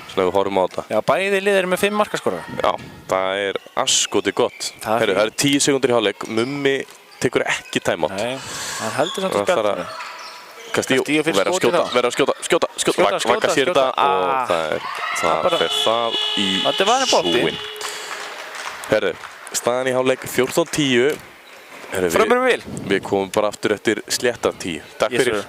Svona við horfum á þetta. Já, bæði lið eru með 5 markaskorar. Já, það er asskoti gott. Það eru 10 sekundur í hálfleik. Mummi tekur ekki timeout. Nei, hann heldur samt í spjaldinu. Castillo verður að skjóta. Vaka sér þetta og það fer það í súin. Herðu, staðan í hálfleik 14-10. Við komum bara aftur eftir slétta 10. Takk fyrir.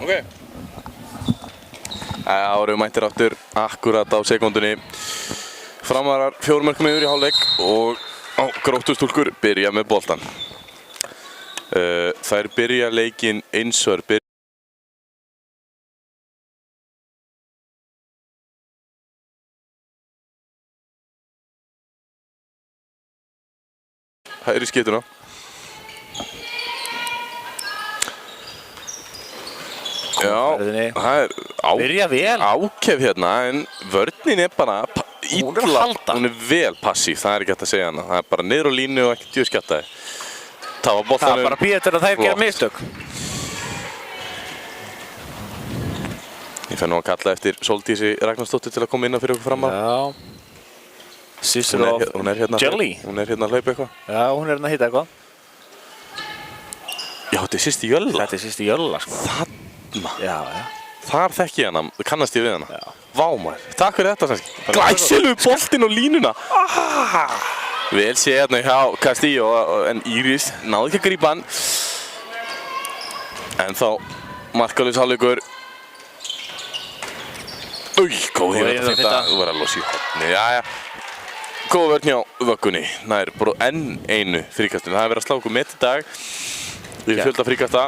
Ok. Það voru mættir aftur akkurat á sekúndunni. Framarar 4 mörkum yfir í hálfleik og Gróttustúlkur byrja með boltan. Þær byrja leikinn einsvar. Hægri skeytuna. Já, það Byrja vel. ákef hérna, en vörnin bara Hún er að illa, halda. hún vel passív, það ekki hægt að segja hana. Það bara niður á línu og ekki djöskjattaði. Það var Það boltanum. er bara að býja til að þær gera Flott. mistök. Ég fær nú að kalla eftir Sóldísi Ragnarsdóttir til að koma inn á fyrir okkur fram að. Já. Sister of Hún er hérna Jelly. Hún er hérna að hlaupa eitthvað. Já, hún er hérna að hitta eitthvað. Já, þetta er sýsti Jölla. Þetta er sýsti Jölla, sko. Þarna. Já, já. Þar þekki ég hana, kannast ég við hana. Já. Vá maður, takk fyrir þetta Svenski. Glæsilegur boltinn á línuna. Vel sé hérna hjá Castillo, en Íris náði ekki að grípa hann. En þá markalaus hálfleikur. Góð í þetta. Þú verður að losa í horni, jæja. Góð vörn hjá vöggunni. Nær bara enn einu fríkastinu. Það er verið að slá okkur met í dag. Við fjölda fríkasta.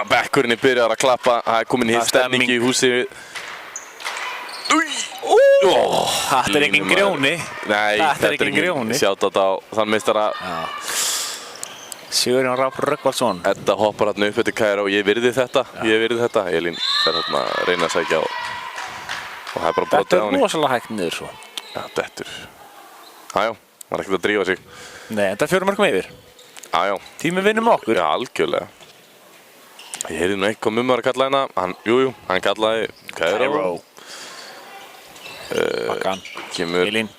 Bekkurinn byrjar að klappa. Það er komin hitt stemning í húsi. Þetta er engin grjóni. Nei, Þetta er engin grjóni. Sjátt á þann meistara. Sigurjón Rafn Rögnvaldsson. Edda hoppar hérna upp eftir Kæra og ég virði þetta. Ég virði þetta. Elín fer hérna að reyna að sækja og það er bara Þetta brotið á er henni. rosalega hægt niður svo. Já, dettur. Jájá, það er ekkert að drífa sig. Nei, þetta er 4 mörkum yfir. Jájá. Tími vinnum okkur. Já, algjörlega. Ég heyrði nú eitthvað mumma að kalla hérna. Jújú, hann kallaði Kæra. Vakkan. Kemur. Elín.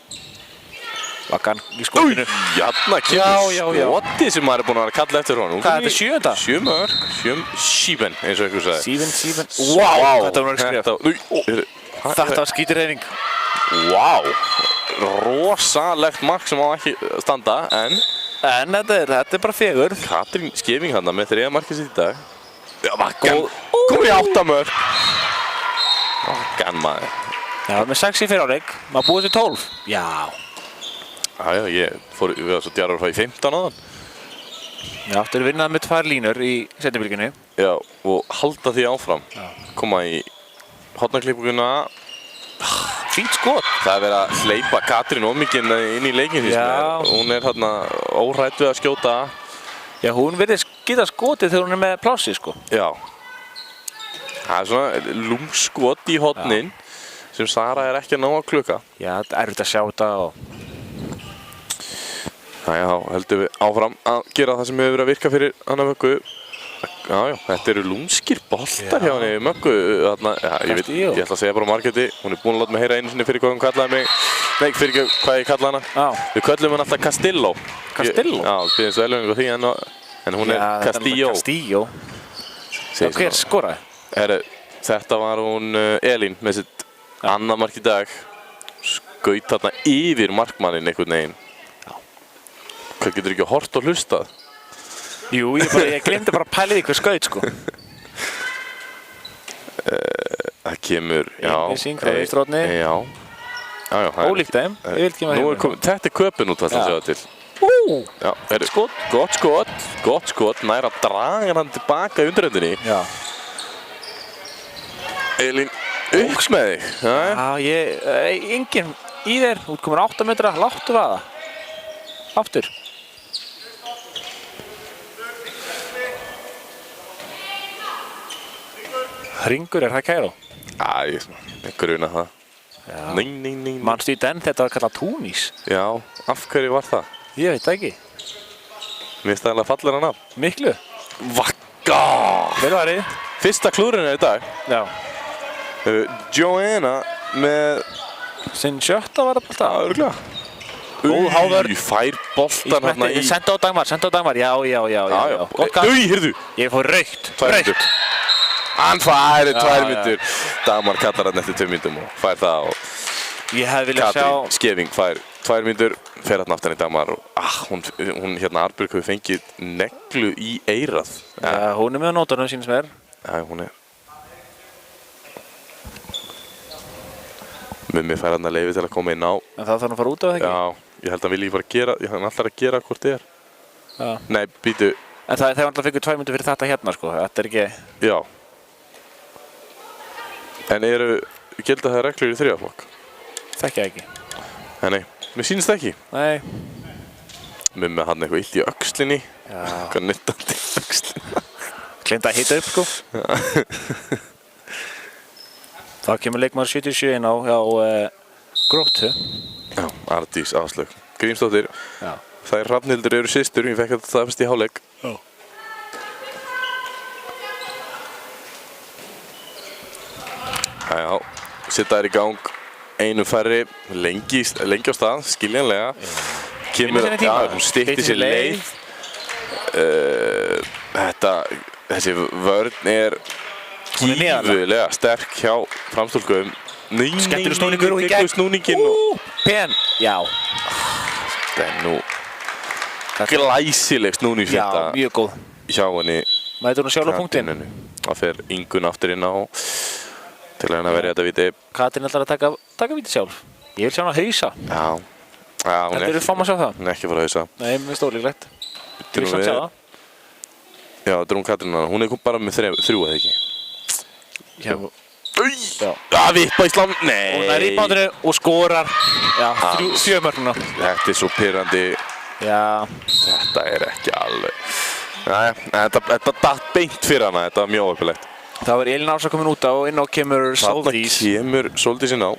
Vakkan í skotinu. Jafna kemur skoti sem maður er búinn að vera að kalla eftir honum. Hvað, þetta er 7. 7 mörg, 7 eins og einhver sagði. 7. Vá, Þetta var skrif. Þetta var skítureyfing. Vá, rosalegt mark sem á ekki standa, en En þetta er bara fegur. Katrín Skeving hann með 3 markið sitt í dag. Já, Vakkan, komið í 8 mörg. Vakkan maður. Já, með 6 í fyriráleik. Maður búið til 12. Já. Jájá, við varum svo djarfur að fá í 15 áðan. Já, þetta er vinnað með 2 línur í seinni. Já, og halda því áfram. Koma í hornaklippuguna. Fínt skot. Það er verið að hleypa Katrín ómikinn inn í leikinn. Já. Hún er hérna óhrædd við að skjóta. Já, hún virðist geta skotið þegar hún er með plássi, sko. Já. Það er svona lúmskot í hornin sem Sara er ekki að ná að klukka. Já, þetta er erfitt að sjá þetta og... Já, heldum við áfram að gera það sem hefur verið að virka fyrir hana Möggu. Já, þetta eru lúmskir boltar hjá henni Möggu. Ég ætla að segja bara Margréti. Hún er búin að láta mig heyra einu sinni fyrir hvað hún kallaði mig. Nei, fyrir hvað ég kallaði hana. Já. Við köllum hann alltaf Castillo. Castillo? Já, við byrjum svo velvæðingu því en hún er Castillo. Castillo. Já, hver skoraði? Herru, þetta var hún Elín með sitt annað mark í dag. Skaut þarna yfir markmanninn einhvern veginn. Hvað getur ekki hort og hlustað? Jú, ég glemdi bara að pæla því hver skaut, sko. Það kemur, já. Yfirlýsing frá vinstri horni. Já. Ólíkt þeim. Þetta er köpun út að sjá til. Já, skot. Gott skot. Nær að draga hann tilbaka í undirhendinni. Já. Elín, upp með þig. Já, enginn í þér. Út komin 8 metra, láttu vaða. Aftur. Hringur, er það Kæró? Ég gruna það. Nei. Manstu í den, þetta var kallað Túnís. Já, af hverju var það? Ég veit það ekki. Mér finnst það alveg fallegra nafn. Miklu. Vakka! Vel varið. Fyrsta klúrinu í dag. Já. Joanna með... Sinn 7. var það bolta. Já, örgulega. Háður. Fær boltan hérna í... Senda á Dagmar. Já. Gott kall. Heyrðu. Ég fór raukt. Raukt. Hann fær 2 mínútur. Dagmar kallar hann eftir 2 mínútum og fær það og... Ég hefði viljað sjá... Katrín Skeving fær 2 mínútur, fer hann aftan í Dagmar og hún hérna Arnbjörg hefur fengið neglu í eyrað. Já, hún er með á nótunum sínum sem er. Já, hún er Mummi fær hann að leyfi til að koma inn á. En það þarf hann að fara út af það ekki? Já, ég held að hann vilji bara gera, hann ætlar að gera hvort þið er. Já. Nei, býtu. En það er alltaf fyrir 2 mínútur fyrir þetta hérna sko, þetta er ekki... Já. En gilda það reglur í 3. flokk? Þekki ekki. Nei, mér sýnist það ekki. Nei. Mummi hann eitthvað illt í öxlinni. Já. Eitthvað nuttandi í öxlinni. Gleymdi að hita upp sko. Þá kemur leikmaður 77 inn á Gróttu. Já, Ardís Áslaug Grímsdóttir. Já. Þær Hrafnhildur eru systur, ég fekk þetta fyrst í hálfleik. Já. Já, setja þær í gang einu færri, lengi á stað, skiljanlega. Kemur, já, hún styttir sér leið. Þessi vörn er gífulega sterk hjá framstúlkum. Skemmtilegur snúningur og í gegn. Snúningin. Pen. Já. Þetta er nú glæsileg snúningsvita. Já, mjög góð. Hjá henni. Mætur hún sjálf á punktinn. Það fer Ingun aftur inn á til að verja þetta víti. Katrín ætlar að taka víti sjálf. Ég vil sjá hann að hausa. Já. Já, hún Þetta eru fáum að sjá það. Hún er ekki að fara að hausa. Nei, mér finnst ólíklegt. Ég vil samt sjá það. Já, þetta er hún Katrín. Hún er bara með 3 eða ekki. Já. Já, vippa í slám. Nei. Hún er í bátinu og skorar. Já, 4 mörguna. Þetta er svo pirrandi. Já. Þetta er ekki alveg. Þetta datt beint fyrir hana. Þetta var mjög óöfilegt. Það var Elín Ása komin út á og inn á kemur Sóldís. Þarna kemur Sóldís inn á.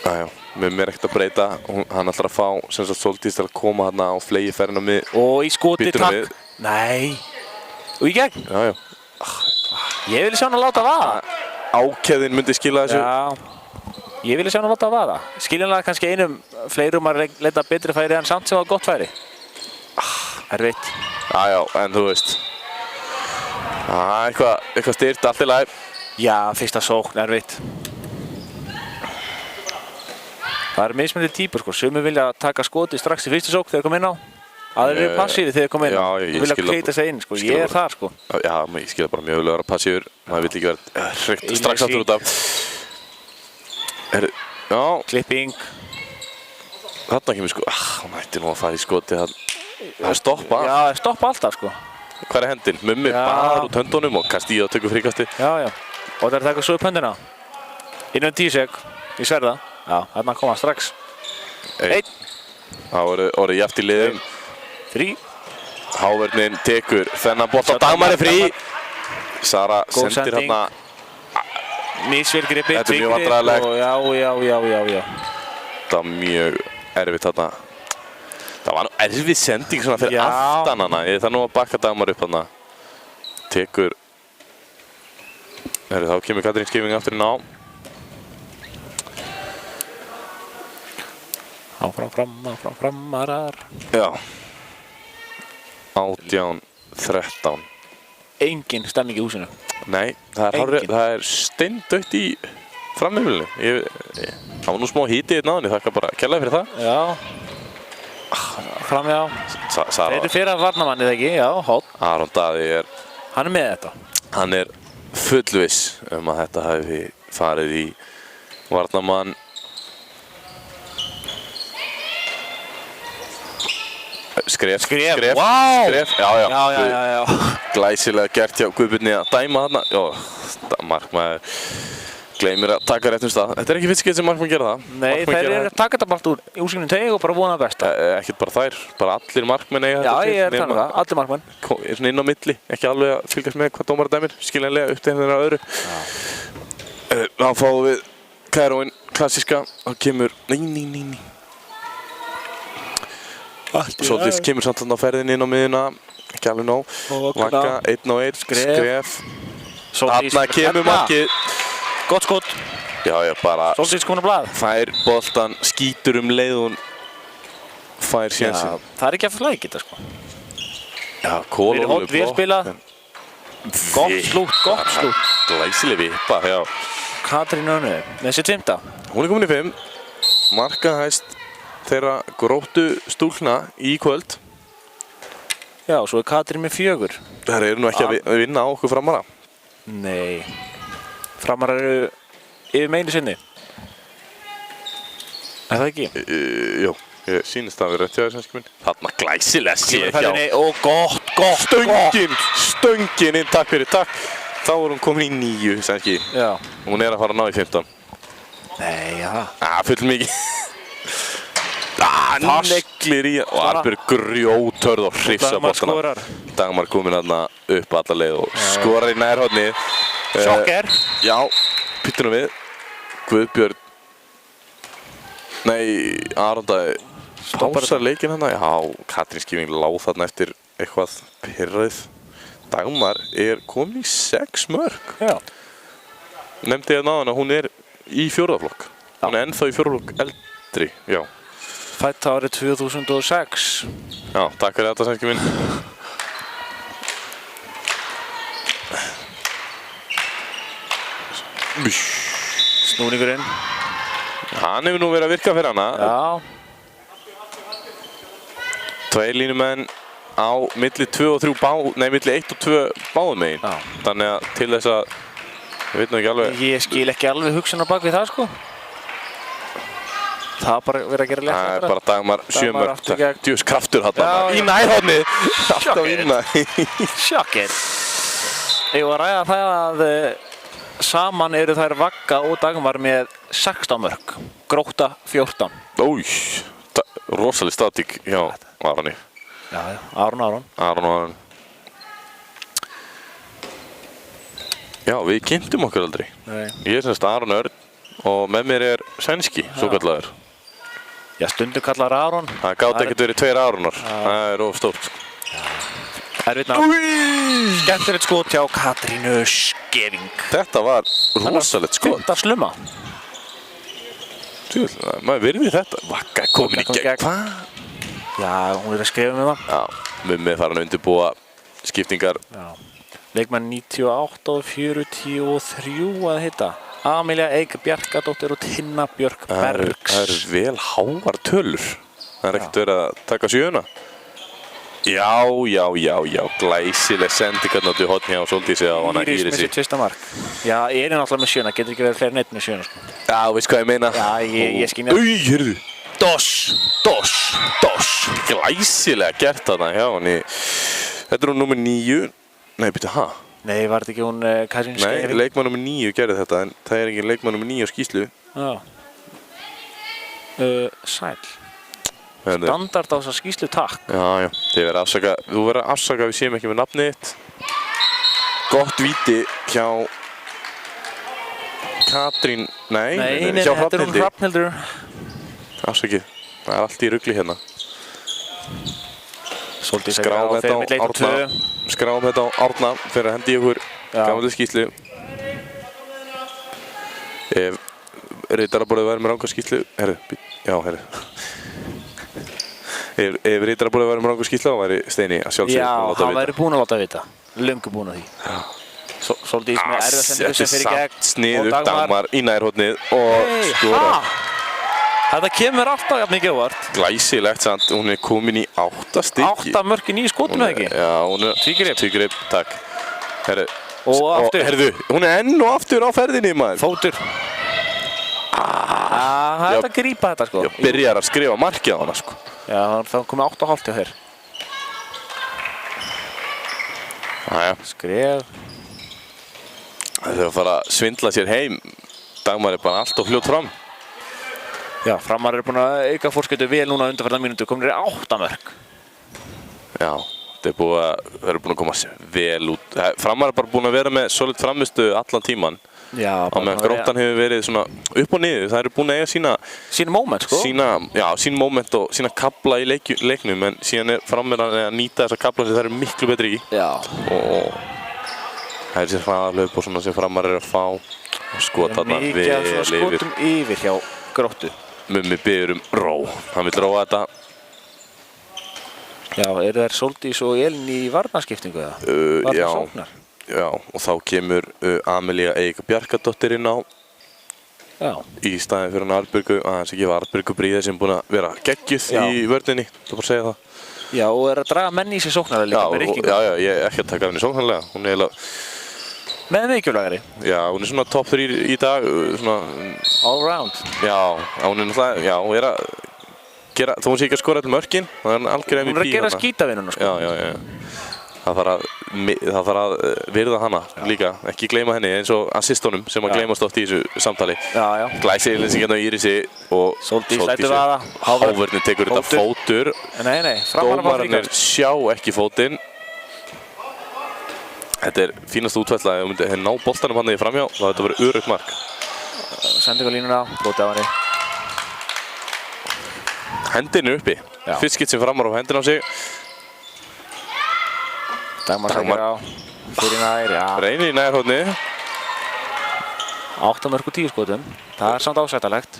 Já, Mummi er ekkert að breyta. Hann ætlar að fá Sóldís til að koma þarna á flegi ferðina með. Og í skoti, Býtur takk. Nei. Og í gegn. Já. Ég vil sjá hann að láta vaða. Ákefðin myndi skila þessu. Já. Ég vil sjá hann að láta vaða. Skiljanlega kannski einum fleirum að leita betri færi en samt sem var gott færi. Erfitt. Já, en þú veist. Eitthvað styrt, allt í lagi. Já, fyrsta sókn, erfitt. Það er mismunandi típur sko. Sumir vilja taka skoti strax í fyrstu sókn þegar þeir koma inn á. Aðrir eru passífir þegar þeir koma inn á. Já, ég vilja skil það. kleita sig inn sko. Ég er þar sko. Já, ég skil það bara mjög vel að vera passífur. Maður vill ekki vera hreikt strax aftur út af. Já. Klipping. Þarna kemur sko. Hún ætti nú að fara í skoti. Það er stoppa. Já, það er stoppa alltaf sko. Hvar er hendin? Mummi bara út höndunum og Castillo tökur fríkasti. Já. Og það er að taka svo upp höndina. Innan 10 sek. Ég sverða. Já, þarna koma strax. 1. Það voru jafnt í liðum. 3. Hávörnin tekur þennan bolta. Dagmar er frí. Sara sendir hérna. Mísvél gripi. Þetta er mjög vandræðalegt. Já. Það var mjög erfitt þarna. Það var nú erfið sending svona fyrir aftan hana. Ég þarf nú að bakka Dagmar upp hana. Tekur. Þá kemur Katrín Skifing aftur inn á. Áfram framarar. Já. 18-13. Engin stemning í húsinu. Nei, það er steindautt í frammiðlunni. Það var nú smá híti í einn áðan, ég þakka bara kærlega fyrir það. Já. Framjá. Þeir eru fyrir að varnamanni þegar ekki, já, hótt. Aron Daði Hann er með þetta. Hann er fullviss að þetta hafi farið í varnamann. Skref. Wow. Skref. Já. Glæsilega gert hjá Guðbjörni að dæma þarna. Já, markmaður gleymir að taka réttum stað. Þetta er ekki fyrst skeitt sem markmaður gera það. Nei, þeir eru að taka þetta bara úr úrsýnum teg og bara vona það besta. Ekkert bara þær, bara allir markmenn eiga þetta. Já, ég er þannig það, allir markmenn. Er svona inn á milli, ekki alveg að fylgjast með hvað dómari dæmir, skiljanlega upptegn þeirra öðru. Þá fáum við Kæróin, klassíska, og kemur, nei. Svolítið kemur samt á ferðinni inn á miðuna, ekki alveg nóg. Vaka, 1-1, skref. Þarna kemur markið. Gott skot. Já, ég bara Sóldís komin á blað. Fær boltan, skýtur leið hún fær sénsinn. Það er ekki að flækja þetta sko. Já, Kóla vel spilað. Gott slútt. Glæsileg vippa, já. Katrín Önnu, með sitt 5. Hún er komin í 5. Markahæst þeirra Gróttu stúlkna í kvöld. Já, svo Katrín með 4. Það eru nú ekki að vinna á okkur framara. Nei. Framar eru yfir meini sinni. Er það ekki? Jú, ég sýnist það að vera rétt hjá þér sænski minn. Þarna glæsilega sé hjá. Og gott. Stöngin inn, takk fyrir, takk. Þá er hún komin í 9 sænski. Já. Hún er að fara að ná í 15. Nei, já. Full mikið. Neglir í og Arnbjörg grjótörð og hrifsa Dagmar boltana. skorar. Dagmar komin þarna upp alla leið og skorar í nærhorni. Sjokker. Já, pittunum við. Guðbjörn. Nei, Arondæði stópsar leikinn hérna. Já, Katrín Skífing láð þarna eftir eitthvað pirrað. Dagmar er komin í 6 mörk. Já. Nefndi ég náðan að hún er í 4. flokk. Hún er ennþá í 4. flokk eldri, já. Fætt árið 2006. Já, takk fyrir þetta sænski minn. Snúningurinn. Hann hefur nú verið að virka fyrir hana. Já. 2 línumenn á milli 2 og 3 milli 1 og 2 báðum megin. Já. Þannig að til þess að, ég veit nú ekki alveg. Ég skil ekki alveg hugsun á bak við það, sko. Það er bara verið að gera létt. Það er bara Dagmar 7 mörk. aftur gegn. Djús kraftur hann. Já, Í já. nærhorni. Alltaf Sjokker. vinna. Sjokker. Ég var að ræða það að saman eru þær Vagga og Dagmar með 16 mörk. Grótta 14. Új, rosaleg statík hjá Aroni. Já, Aron. Aron. Já, við kynntum okkur aldrei. Nei. Ég er semst Aron Örn og með mér er sænski, svo kallaður. Já, stundum kallar Aron. Það gáti ekkert verið 2 Aronar. Það er of stórt. Erfitt nafn. Skemmtilegt skot hjá Katrínu Skeving. Þetta var rosalegt skot. 5. slumma. Maður virði þetta. Vagga er komin í Kom gegn. gegn. Hvað? Já, hún er að skrifa með það. Já, Mummi er farin að undirbúa skiptingar. Já. Leikmenn 98 og 43 að hitta. Amelía Eik Bjarkadóttir og Tinna Björk Bergs. Það eru vel háar tölur. Það er ekkert verið að taka 7. Já. Glæsileg sendingarnátt í hotni á Sóldísi á hana Íris með Írisi. sitt 1. mark. Já, ég er náttúrulega með 7. Getur ekki verið fleiri en einn með 7. Sko. Já, veist hvað ég meina? Já, ég skynja. Heyrðu. Dos. Glæsilega gert þarna hjá henni. Þetta er hún númer 9. Nei, byrju, ha? Nei, var þetta ekki hún Katrín Nei, Skeving? leikmann númer 9 gerði þetta, en það er ekki leikmann númer 9 á skýrslu. Já. Sæl. Hérna. Standard á þessa skýrslu, takk. Já, þið verður að afsaka, þú verður að afsaka að við séum ekki með nafnið þitt. Gott víti hjá Katrín, nei, hjá þetta er hún Hrafnhildi. Hrafnhildur. Afsakið, það er allt í rugli hérna. Svolítið Skráum þetta á Árna, skráum þetta á Árna fyrir að hendi ykkur gamlega skýrslu. Ef ritaraborðið væri með ranga skýrslu, Ef ritaraborðið væri með ranga skýrslu, þá væri Steini að sjálfsögðu Já, búinn að láta hann vita. væri búinn að láta vita. Löngu búinn að því. Svolítið með erfiða sendingu sem fyrir gegn. Þetta er samt sniðugt, Dagmar í nærhornið og skora. Þetta kemur alltaf jafn mikið óvart. Glæsilegt samt, hún er komin í 8 stykki. 8 mörk í 9 skotum eða ekki? Já, hún er tvígrip, takk. Herru, Og aftur. Herðu, hún er enn og aftur á ferðinni, maður. Fótur. Það er þetta að grípa þetta, sko. Já, byrjar að skrifa markið á hana, sko. Já, þá komið 8,5 hjá þér. Jæja, Skref. það þurfa að fara að svindla sér heim. Dagmar er bara allt of fljótt fram. Já, Framar er búin að auka fórskautu vel núna undanfarnar mínútur. Komin 8 mörk. Já, það er búin að koma vel út. Framar er bara búin að vera með solid framistu allan tíman. Já, Á meðan Gróttan hefur verið svona upp og niður. Það eru búin að eiga sín moment, sko. sín moment og sína kabla í leiknum, en síðan er Framar að nýta þessa kabla sem það eru miklu betri í. Já. Og það er sér hraðalöp og svona sem Framar er að fá og skot þarna vel Mikið af yfir. skotum yfir hjá Gróttu. Mummi biður ró. Hann vill róa þetta. Já, eru þær Sóldís og Elín í varnarskiptingu eða? Já. Varnarsóknar? Já, og þá kemur Amelía Eik Bjarkadóttir inn á Já. í staðinn fyrir hann Arnbjörgu, aðeins ekki var Arnbjörgu Bríði sem búin að vera geggjuð Já. í vörninni, þú bara segja það. Já, og að draga menn í sig sóknarlega líka með rykkingu. Já, ég er ekki að taka henni sóknarlega. Hún er eiginlega... Með mikilvægari. Já, hún er svona top 3 í dag, svona... All round. Já, hún er náttúrulega, já, hún er að gera, þó hún sé ekki að skora allir mörkin, það er algjör MVP. Hún er að gera skítavinnuna, sko. Já. Það þarf að virða hana líka, ekki gleyma henni eins og assistunum sem að gleymast oft í þessu samtali. Já. Glæsi yfirlýsing hérna á Írisi og Sóldís lætur vaða. Hávörðin tekur þetta fótur. Nei, framar Dómararnir sjá ekki fótinn. Þetta er fínast útfærsla, ef þú myndir ná boltanum hann í framhjá, þá þetta verið öruggt mark. Sendingarlínuna, brotið af henni. Hendinu uppi. Fyrst skipt sem framar á hendina á sig. Dagmar sækir á, fyrir nær, já. Reynir í nærhóðni. 8 mörk og 10 skotum. Það er samt ásættalegt.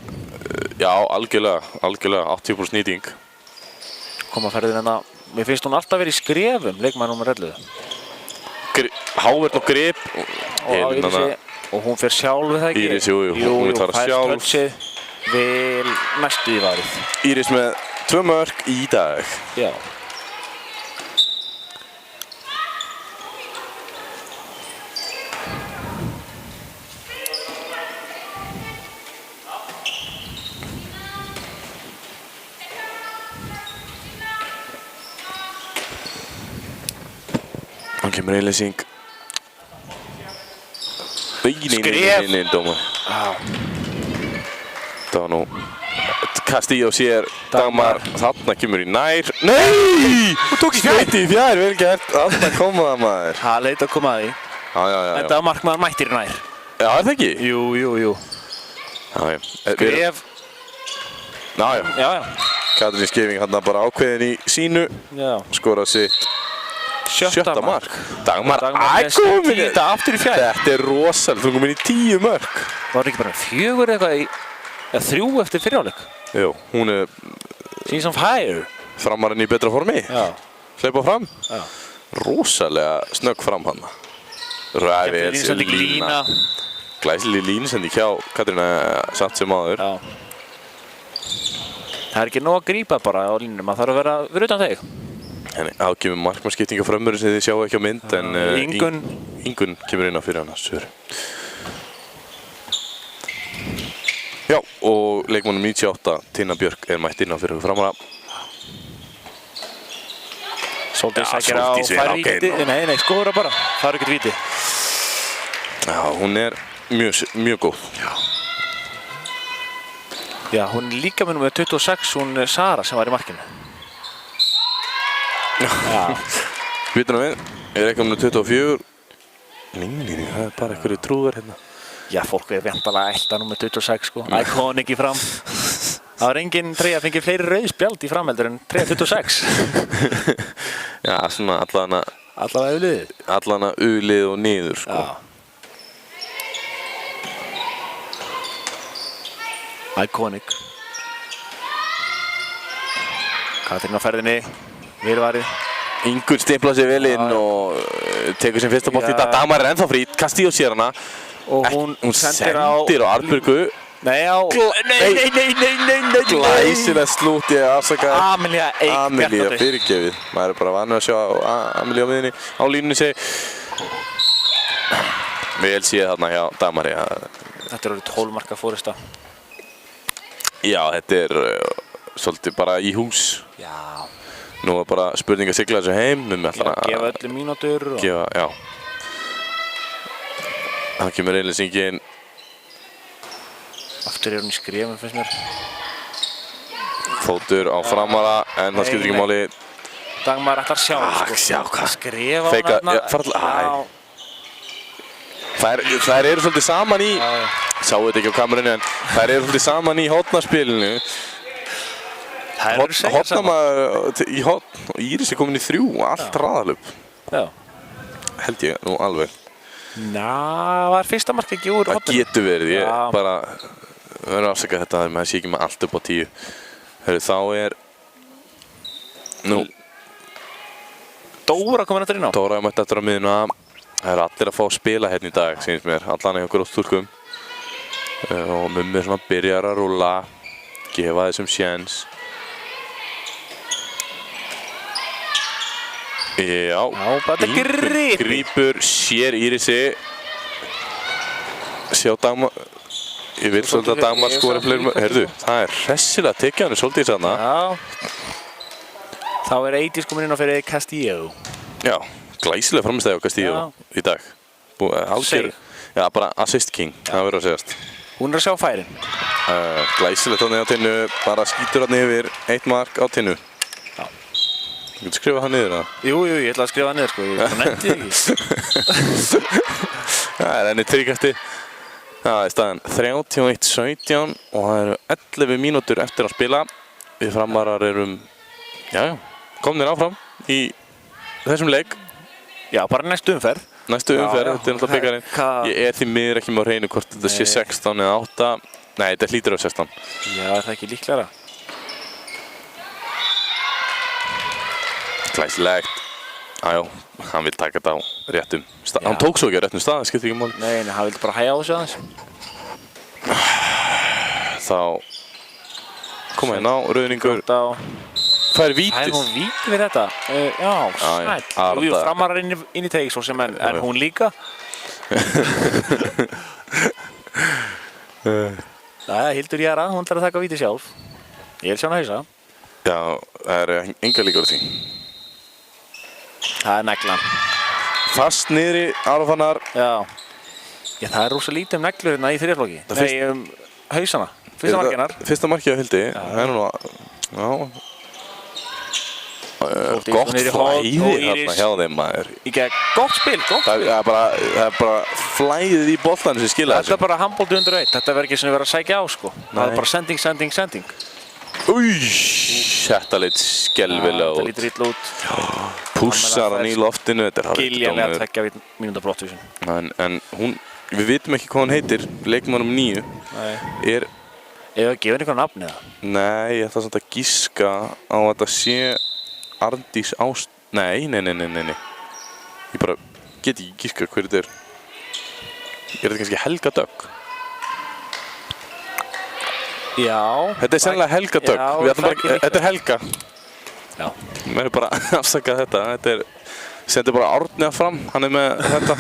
Já, algjörlega, 80% nýting. Koma ferðin hérna, mér finnst hún alltaf verið í skrefum, leikmaður númer 11. Hávörn og grip. Og á Írisi, og hún fer sjálf við það ekki. Írisi, jú, hún vil fara sjálf. Touchið, vel næstu í varið. Íris með 2 mörk í dag. Já. Hann kemur einleysing. Nei, dómar. Það var nú Castillo sér Dagmar. Þarna kemur í nær. Nei! Hún tók í skreiti í fjær, vel gert. Þarna kom það maður. Það leit að koma að því. Já. Þetta var markmaður mættir í nær. Já, er það ekki? Jú. Já. Skref. Já. Katrín Skeving hann bara ákveðin í sínu. Já. Skorað sitt 7. mark. Dagmar komin þetta aftur í fjær. Þetta er rosalega, þú komin í 10 mörk. Var ekki bara 4 eitthvað í, eða 3 eftir fyrirháleik? Jú, hún er She's on fire. framarinn í betra formi. Já. Hleypa fram. Já. Rosalega snögg fram hann. Ræfið, lína. Glæsileg línusendi hjá Katrína samt sem áður. Já. Það er ekki nóg að grípa bara á línunum, maður þarf að vera fyrir utan þig. Þá kemur markmannskipting á frömmurinn sem þið sjáu ekki á mynd, en Ingunn kemur inn á fyrir hana, Söru. Já, og leikmannum 98, Tinna Björk, er mætt inn á fyrir framara. Sóldís sækir á, fær víti, nei, skora bara, það er ekkert víti. Já, hún er mjög góð. Já, hún er líka með nummer 26, hún er Sara sem var í markinu. Já. Vitum við, er eitthvað nummer 24. Nei, það er bara einhverju trúðar hérna. Já, fólk er væntanlega elta nummer 26, sko. Iconic í fram. Það var engin treyja að fengi fleiri rauðspjald í framheldur en treyja 26. Já, svona Allavega auðliðið. Allana auðlið og niður, sko. Já. Iconic. Katrín á ferðinni. Vilvarið. Ingunn stimplar sig vel inn og tekur sem fyrsta bolt í dag. Dagmar er ennþá frýtt, Castillo sér hana. Og hún sendir á Arnbjörgu. Nei, Nei. Glæsilega slút, ég afsaka. Amelia Eik. Amelia fyrirgefið. Maður er bara vanur að sjá Amelia á miðinni á línunni segi. Vel séð þarna hjá Dagmari. Þetta er orðið 12 marka fórista. Já, þetta er svolítið bara í hús. Já. Nú er bara spurning að sigla þessu heim. Gefa öllum mínútur. Já. Það kemur einleysingin. Aftur er hún í skrefum, finnst mér. Fótur á framara, en það skiptir ekki máli. Dagmar ætlar sjálf, Sjá hvað. Skrifa Feika, þær eru svolítið saman í, sáu þetta ekki á kamerunni, en þær eru svolítið saman í hotnarspilinu. Hotnamaður í hotn, og Íris er komin í 3, allt raðalöp. Já. Held ég nú alveg. Var fyrsta mark ekki úr hotnum? Það getur verið, ég bara verður að afsaka þetta, maður sé ekki með allt upp á 10. Hörru, þá er, nú. Dóra komin eftir inn á. Dóra er mætt eftir á miðuna. Það eru allir að fá að spila hérna í dag, sýnist mér, allan hjá gróttúrkum. Og Mummi svona byrjar að rúlla, gefa þessum séns. Já, þetta er gripi. Grípur, sér Írisi. Sjá Dagmar. Ég vil svolítið að Dagmar skori fleiri. Heyrðu, það er hressilega að tekja hann svolítið þarna. Já. Þá er Eidís komin inn á fyrir Castillo. Já, glæsilega framstæði á Castillo í dag. Algjör, já, bara assist king, það verður að segjast. Hún er að sjá færin. Glæsilegt þannig á tinnu, bara skýtur hann yfir 1 mark á tinnu. Já. Þú getur skrifað hann niður það? Jú, ég ætla að skrifa hann niður sko, ég nefndi ekki. Það er enni tryggasti. Það er staðan 31-17 og það eru 11 mínútur eftir að spila. Við framarar erum, komnir áfram í þessum leik. Já, bara næstu umferð. Næstu umferð, þetta er náttúrulega byggarinn. Ég er því miður ekki með á hreinu hvort þetta sé 16 eða 8. Nei, þetta hlýtur á 16. Já, er það ekki líklegra? Glæsilegt. Jájá, hann vil taka þetta á réttum stað. Hann tók svo ekki á réttum stað, það skiptir ekki máli. Nei, hann vildi bara hægja á þessu aðeins. Þá koma hérna á, Rauðningur. Það er vítis. Það er hún víti við þetta. Já, snætt. Jú, framarar inn í teik svo sem en hún líka. Hildur Jara, hún ætlar að taka víti sjálf. Ég vil sjá hann hausa. Já, það er enga líkur á því. Það er neglan. Fast niðri, Arofannar. Já, það er rosa lítið neglur hérna í þriðflokki. Nei, hausana. Fyrsta markinar. Fyrsta markið á Hildi. Það er nú að, gott flæði þarna hjá þeim maður. Gott spil, gott spil. Það er bara flæðið í boltanum sem skila þessu. Þetta er bara handbolti undir 1. Þetta verður ekki sem við verðum að sækja á sko. Það er bara sending. Új, þetta leit skelvilega út. Þetta lítur illa út. Pússar hann í loftinu. Giljanlega 2 mínúta brottvísun. En hún, við vitum ekki hvað hún heitir, leikmannum 9. Nei. Eða gefur einhvern nafn eða? Nei, ég ætla samt að giska á að þetta sé Arndís Ást... Nei. Ég bara get ekki giska hver þetta er. Er þetta kannski Helga Dögg? Já. Þetta er sennilega Helga Dögg. Þetta er Helga. Já. Mér er bara að afsaka þetta. Sendir bara Árni að fram. Hann er með þetta.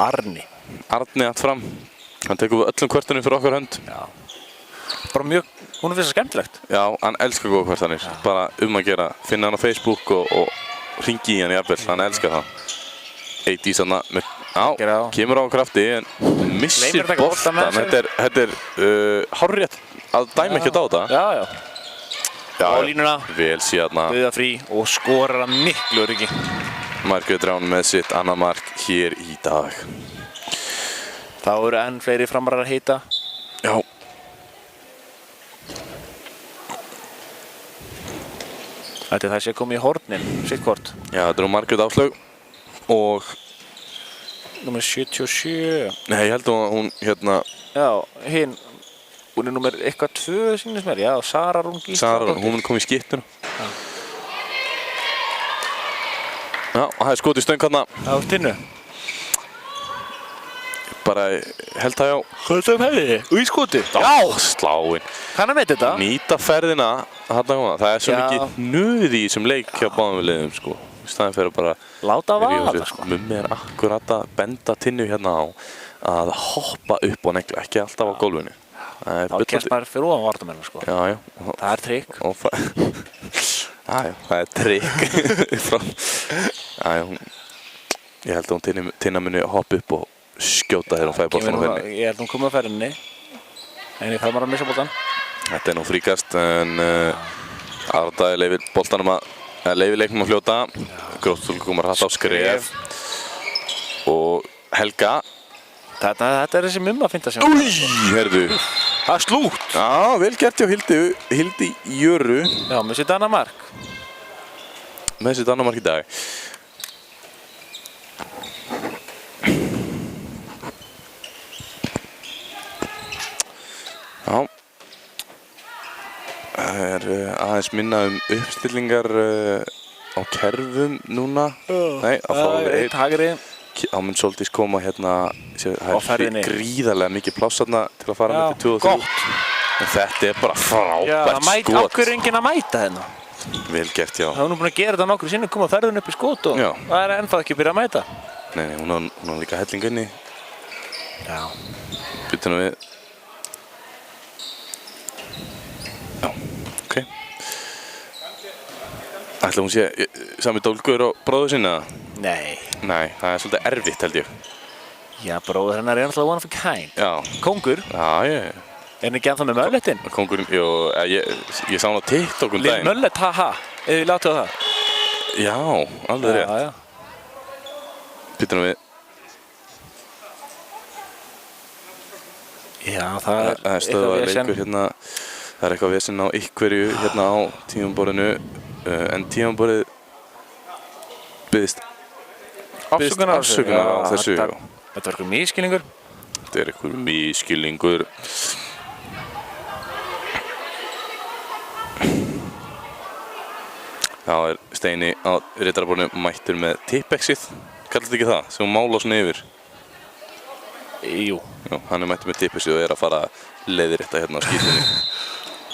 Arni að fram. Hann tekur við öllum kvörtunum fyrir okkar hönd. Já. Bara mjög, hún finnst það skemmtilegt. Já, hann elskar góða kvörtanir. Bara að gera. Finna hann á Facebook og hringi í hann jafnvel. Hann elskar það. Eidís hann með... Já, kemur á krafti en missir boltan. Þetta er hárrétt að dæma ekkert á þetta. Já. Á línuna. Vel síðan. Guða frí og skorar að miklu öryggi. Margrét Rán með sitt annað mark hér í dag. Þá eru enn fleiri framarar að heita. Já. Þetta er þessi að koma í hornin, sitt hvort. Já, þetta er Margrét Áslaug og... Númer 77. Nei, ég held að hún hérna... Já, hinn. Hún er númer eitthvað 2 sýnist mér. Já, Sara Rún Gísla. Sara Rún, hún kom í skiptuna. Já, og það er skot í stöng hérna. Já, tinnu. Bara held það já. Hvað er hefði? Og í skoti? Já, sláinn. Kann að veit þetta? Nýta ferðina. Það er svo mikið nuð í þessum leik hjá báðum við liðum, sko. Í staðinn fyrir bara... Láta að vaða, sko. Mummi er akkurat að benda tinnu hérna á að hoppa upp og negla, ekki alltaf á gólfinu. Þá kemst maður fyrir ofan varnarmennina, sko. Já. Það er trikk. Já, það er trikk. Ég held að hún Tinna muni hoppa upp og skjóta þegar hún fæði boltan á ferðinni. Ég held að hún komið á ferðinni. En ég fæði bara að missa boltan. Þetta er nú fríkast, en Ardaði leifir boltanum leifir leiknum að fljóta. Gróttul komar hratt á skref. Og Helga. Þetta er þessi mumma að finna sér. Új, herðu. Það er slútt. Já, vel gert hjá Hildi Jöru. Já, með sitt annað mark. Með sitt annað mark í dag. Já. Það er aðeins minna uppstillingar á kerfum núna. Nei, að fá eitt hagri. Þá mun Sóldís koma hérna, það er gríðarlega mikið pláss þarna til að fara með til 2 og 3. En þetta er bara frábært skot. Já, okkur er enginn að mæta hérna. Vel gert, já. Það var nú búin að gera þetta nokkru sinni, koma ferðun upp í skot og Já. það er ennþá ekki byrjað að mæta. Nei, hún á líka helling inni. Já. Byttu nú við. Já, ok. Ætla hún sé sami dólgur og bróður sinna? Nei. Nei, það er svolítið erfitt held ég. Já, bróður hennar er alltaf one of a kind. Já. Kóngur, Já, er hann ekki ennþá með möllettinn? Kóngurinn, jú, ég sá hann á TikTok um Lil daginn. Möllet, haha, eða við látið á það. Já, alveg rétt. Já. Byttu nú við. Já, það er Það er stöðvað leikur hérna. Það er eitthvað vesen á einhverju hérna á tímaborðinu. En tímaborðið byggðist afsökunar á þessu. Þetta var eitthvað misskilningur. Þetta er eitthvað misskilningur. Þá er Steini á rittaraborðinu mættur með tippexið. Kallar þetta ekki það? Sem hún mála svona yfir. Jú. Já, hann er mættur með tippexið og er að fara leiðrétta hérna á skítunni.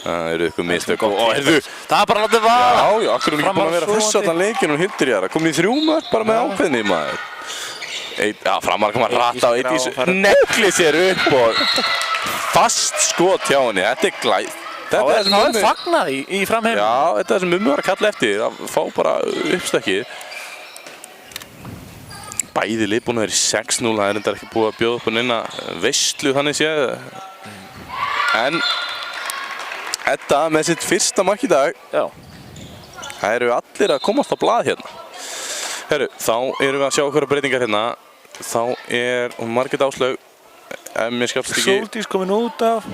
Það eru eitthvað mistök. Ó, heyrðu! Það er bara að láta vaða. Já, akkur er hún ekki búin að vera þessu allan leikinn og hildir ég að komið í 3 mörk bara með ákveðni, maður. Já, Framar kom að rata á Eydís, negli sér upp og fast skot hjá henni. Þetta er glæð. Það er fagnað í framheim. Já, þetta er sem Mummi var að kalla eftir, að fá bara uppstökkið. Bæði lið búin að vera í 6-0, það er enda ekki búið að bjóða upp á neina veislu þannig séð. En Edda með sitt fyrsta mark í dag. Já. Það eru allir að komast á blað hérna. Herru, þá erum við að sjá hverja breytingar hérna. Þá er Margrét Áslaug, ef mér skapst ekki... Sóldís komin út af.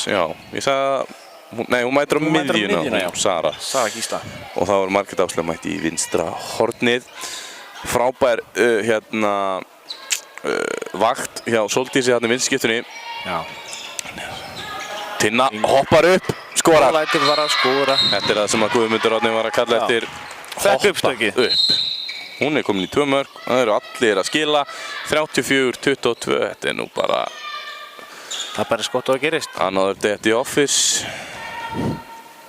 Já, ég sagði að... Nei, hún mætir á miðjuna, Sara. Sara Gísla. Og þá er Margrét Áslaug mætt í vinstra hornið. Frábær vakt hjá Sóldísi hérna í vinstskiptunni. Já. Tinna hoppar upp, skorar. Lætur var að skora. Þetta er það sem að Guðmundur Árni var að kalla eftir. Fekk uppstökkið. Upp. Hún er komin í 2 mörk, það eru allir að skila. 34-22, þetta er nú bara... Það er bara skott á að gerist. Another day at the office.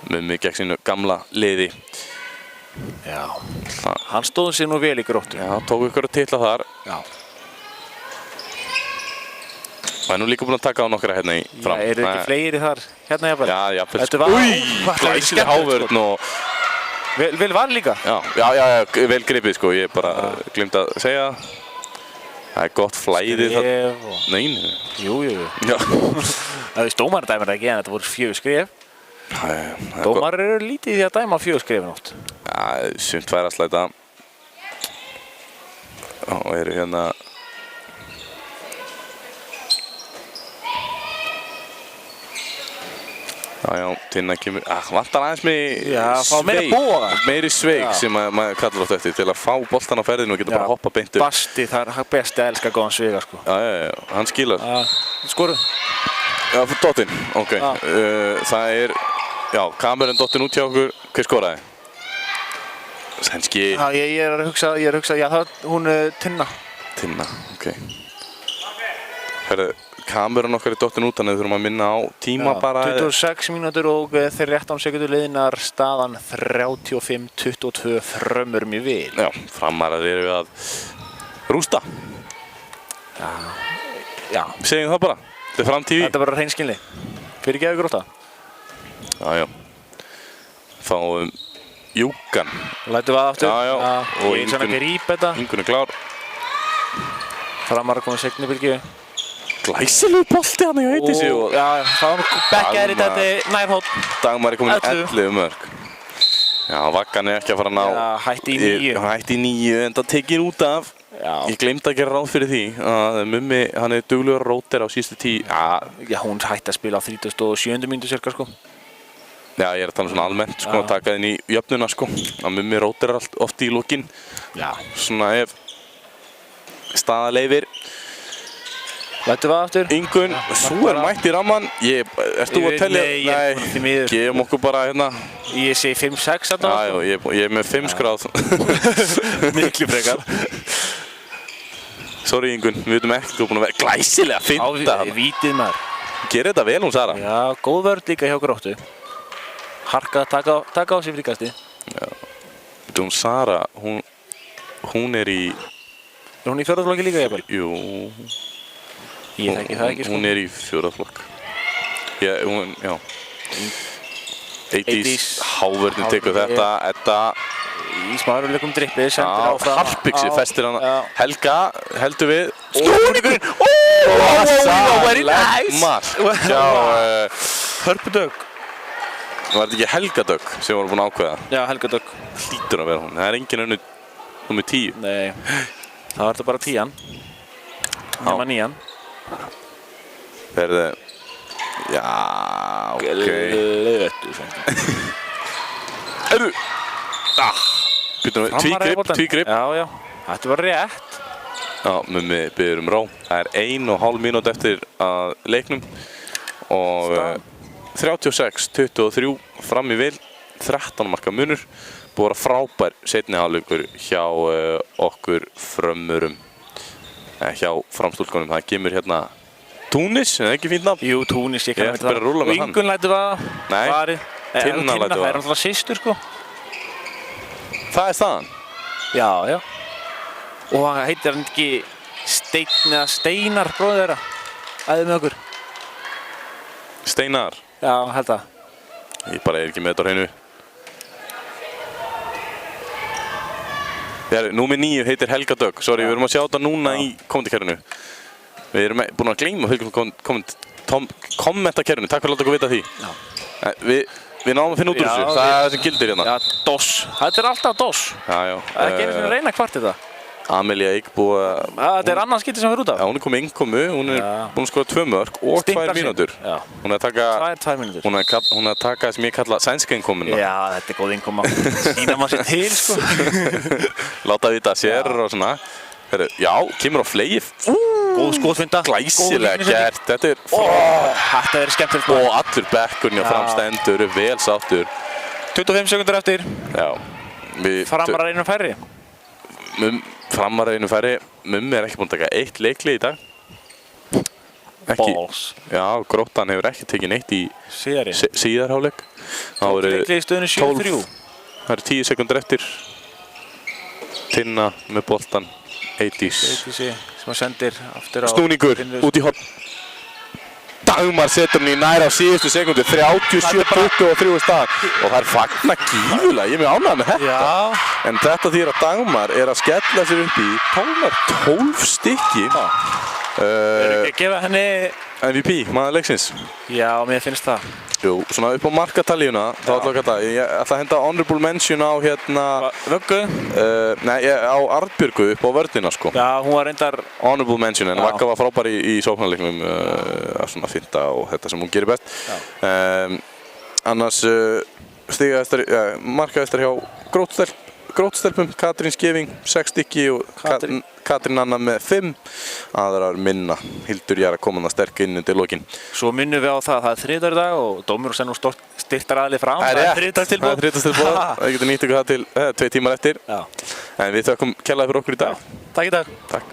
Mummi gegn sínu gamla liði. Já. Hann stóð sér nú vel í Gróttu. Já, tók ykkur að titla þar. Já. Það er nú líka búin að taka á nokkra hérna í fram. Já, eru ekki fleiri þar? Hérna jafnvel? Já, jafnvel. Þetta var... Glæsileg hávörn og... Vel var líka? Já, vel gripið sko. Ég bara glemt að segja. Það er gott flæðið það. Nei. Jú. Já. Það er dómarinn dæmir ekki en þetta voru 4 skref. Dómarar eru lítið í því að dæma 4 skrefin oft. Já, sumt væri að slæta. Og eru hérna... Já, Tinna kemur, vantar aðeins meiri sveik sem maður kallar oft eftir til að fá boltan á ferðinu og geta bara hoppa beint upp. Basti, það er besti að elska góðan svega sko. Já, hann skilar. Skoru. Já, dottinn, ok. Það er, kamerun dottinn út hjá okkur, hver skoraði? Sænski. Já, ég er að hugsa, já það er hún Tinna. Tinna, ok. Herðu, kamerun okkar er dottinn út, þannig að við þurfum að minna á tíma bara. 26 mínútur og 13 sekundur liðnar, staðan 35-22 Frömmurum í vil. Já, Framarar eru við að rústa. Já. Segjum það bara, þetta er framtíð. Þetta er bara hreinskilni. Fyrirgefðu Grótta. Já. Fáum Júkan. Lætum við aftur. Já. Og ég er svona að grípa þetta. Ingun er klár. Framarar komið segni bylgi. Glæsileg bolti hann í Eydísi. Já, það var bekkaðir í þetta nærhótt. Dagmar er komin 11 mörk. Já, Vaggan er ekki að fara að ná. Já, hætti í 9. Hætti í 9, en það tekir út af. Já. Ég gleymdi að gera ráð fyrir því að Mummi, hann er duglegur rótir á síðustu 10. Já, hún hætti að spila á 37. mínútu cirka sko. Já, ég er að tala svona almennt sko, að taka inn í jöfnuna sko. Að Mummi rótir oft í lokin. Já. Svona ef staða leyfir. Lætum við aftur. Ingun, svo er mætt í ramman. Ert þú að telja? Nei, gefum okkur bara hérna. Ég segi 5-6 þarna. Já, ég er með 5 skráð. Miklu frekar. Sorry Ingun, við veitum ekki, þú er búin að vera glæsilega finta. Vítið maður. Gerir þetta vel hún Sara? Já, góð vörð líka hjá Gróttu. Harka að taka á sig fríkasti. Hún Sara, hún er í... Er hún í fjórðaflokki líka, jafnvel? Jú, Ég þekki það ekki, sko. hún er í 4. flokk. Já. 80s, Hávörðin tekur þetta, Edda... Í smáruleikum drippið, sendir áfram. Harpixi festir hana. Já. Helga, heldur við. Snúningurinn! Very nice! Mark hjá... Hörpudögg. Var þetta ekki Helga Dögg sem voru búin að ákveða? Já, Helga Dögg. Hlýtur að vera hún. Það er engin önnur nummer 10. Nei, það var þetta bara 10. Nema 9. Verði... Já, ok. Glötu svona. Eru... Tvígrip. Já. Þetta var rétt. Já, Mummi biður ró. Það er 1,5 mínúti eftir að leiknum. Og 36-23 fram í vil. 13 marka munur. Búið að vera frábær seinni hálfleikur hjá okkur frömmurum. Hjá framstúlkunum. Það kemur hérna Túnis, er það ekki fínt nafn? Jú, Túnis, ég Ég ætti bara að rúlla með hann. Ingun lætur það. Nei, Tinna lætur Það er það. alltaf systur, sko. Það er staðan. Já. Og hann heitir hann ekki Steinn eða Steinar, bróðir þeirra. Æðið með okkur. Steinar. Já, held það. Ég bara er ekki með þetta á hreinu. Númer 9 heitir Helga Dögg. Sorry, við erum að sjá þetta núna í kommentarkerfinu. Við erum búin að gleyma að fylgja kommentakerfinu. Takk fyrir að láta okkur vita því. Við náum að finna út úr þessu. Það er það sem gildir hérna. Já, DOS. Þetta er alltaf DOS. Já. Það er ekki einu sinni að reyna hvart þetta. Amelia Eik búið að... Þetta er annað skipti sem fyrir út af. Já, hún er komið innkomu. Hún er búin að skora 2 mörk og 2 mínútur. Já. Hún er að taka... 2 mínútur. Hún er að taka það sem ég kalla sænska innkomuna. Já, þetta er góð innkoma. Sýna maður sér til, sko. Láta vita sér og svona. Já, kemur á flegi. Góð skotfinda. Glæsilega gert. Þetta er... Þetta er skemmtilegt. Og allur bekkurinn og framstendur er vel sáttur. 25 sekúndur eftir. Já. Framar einum færri. Framar einum færri. Mummi er ekki búinn að taka 1 leiklið í dag. Balls. Já, Gróttan hefur ekki tekið neitt í síðarháleik. Leiklið í stöðunni 7-3. Það eru 10 sekúndur eftir. Tinna með boltan. 80s. Sem sendir aftur á... Snúningur út í horn. Dagmar setur hann í nær á síðustu sekundu. 37-23 stað. Og það er fagna gífulega. Ég er mjög ánægður með þetta. Já. En þetta þýðir að Dagmar er að skella sér upp í 12 stykki. Erum ekki að gefa henni... MVP, maður leiksins. Já, mér finnst það. Jú, svona upp á markataljuna. Þá ætla ég að henda honorable mention á hérna... Vöggu? Nei, á Arnbjörgu upp á vörnina, sko. Já, hún var reyndar... Honorable mention, en Vagga var frábær í sóknarleiknum. Svona fynda og þetta sem hún gerir best. Annars markahæstar hjá Grótstelpum, Katrín Skeving 6 stykki og Katrín Anna með 5. Aðrar minna. Hildur Jara kom hann sterk inn undir lokin. Svo minnum við á það að það er þriðdagur í dag og Dómur og senn og styrtar aðlið fram. Það er þriðdagstilboð. Það er þriðdagstilboð. Það getur nýtt ykkur það til 2 tímar eftir. Já. En við þökkum kærlega fyrir okkur í dag. Takk í dag. Takk.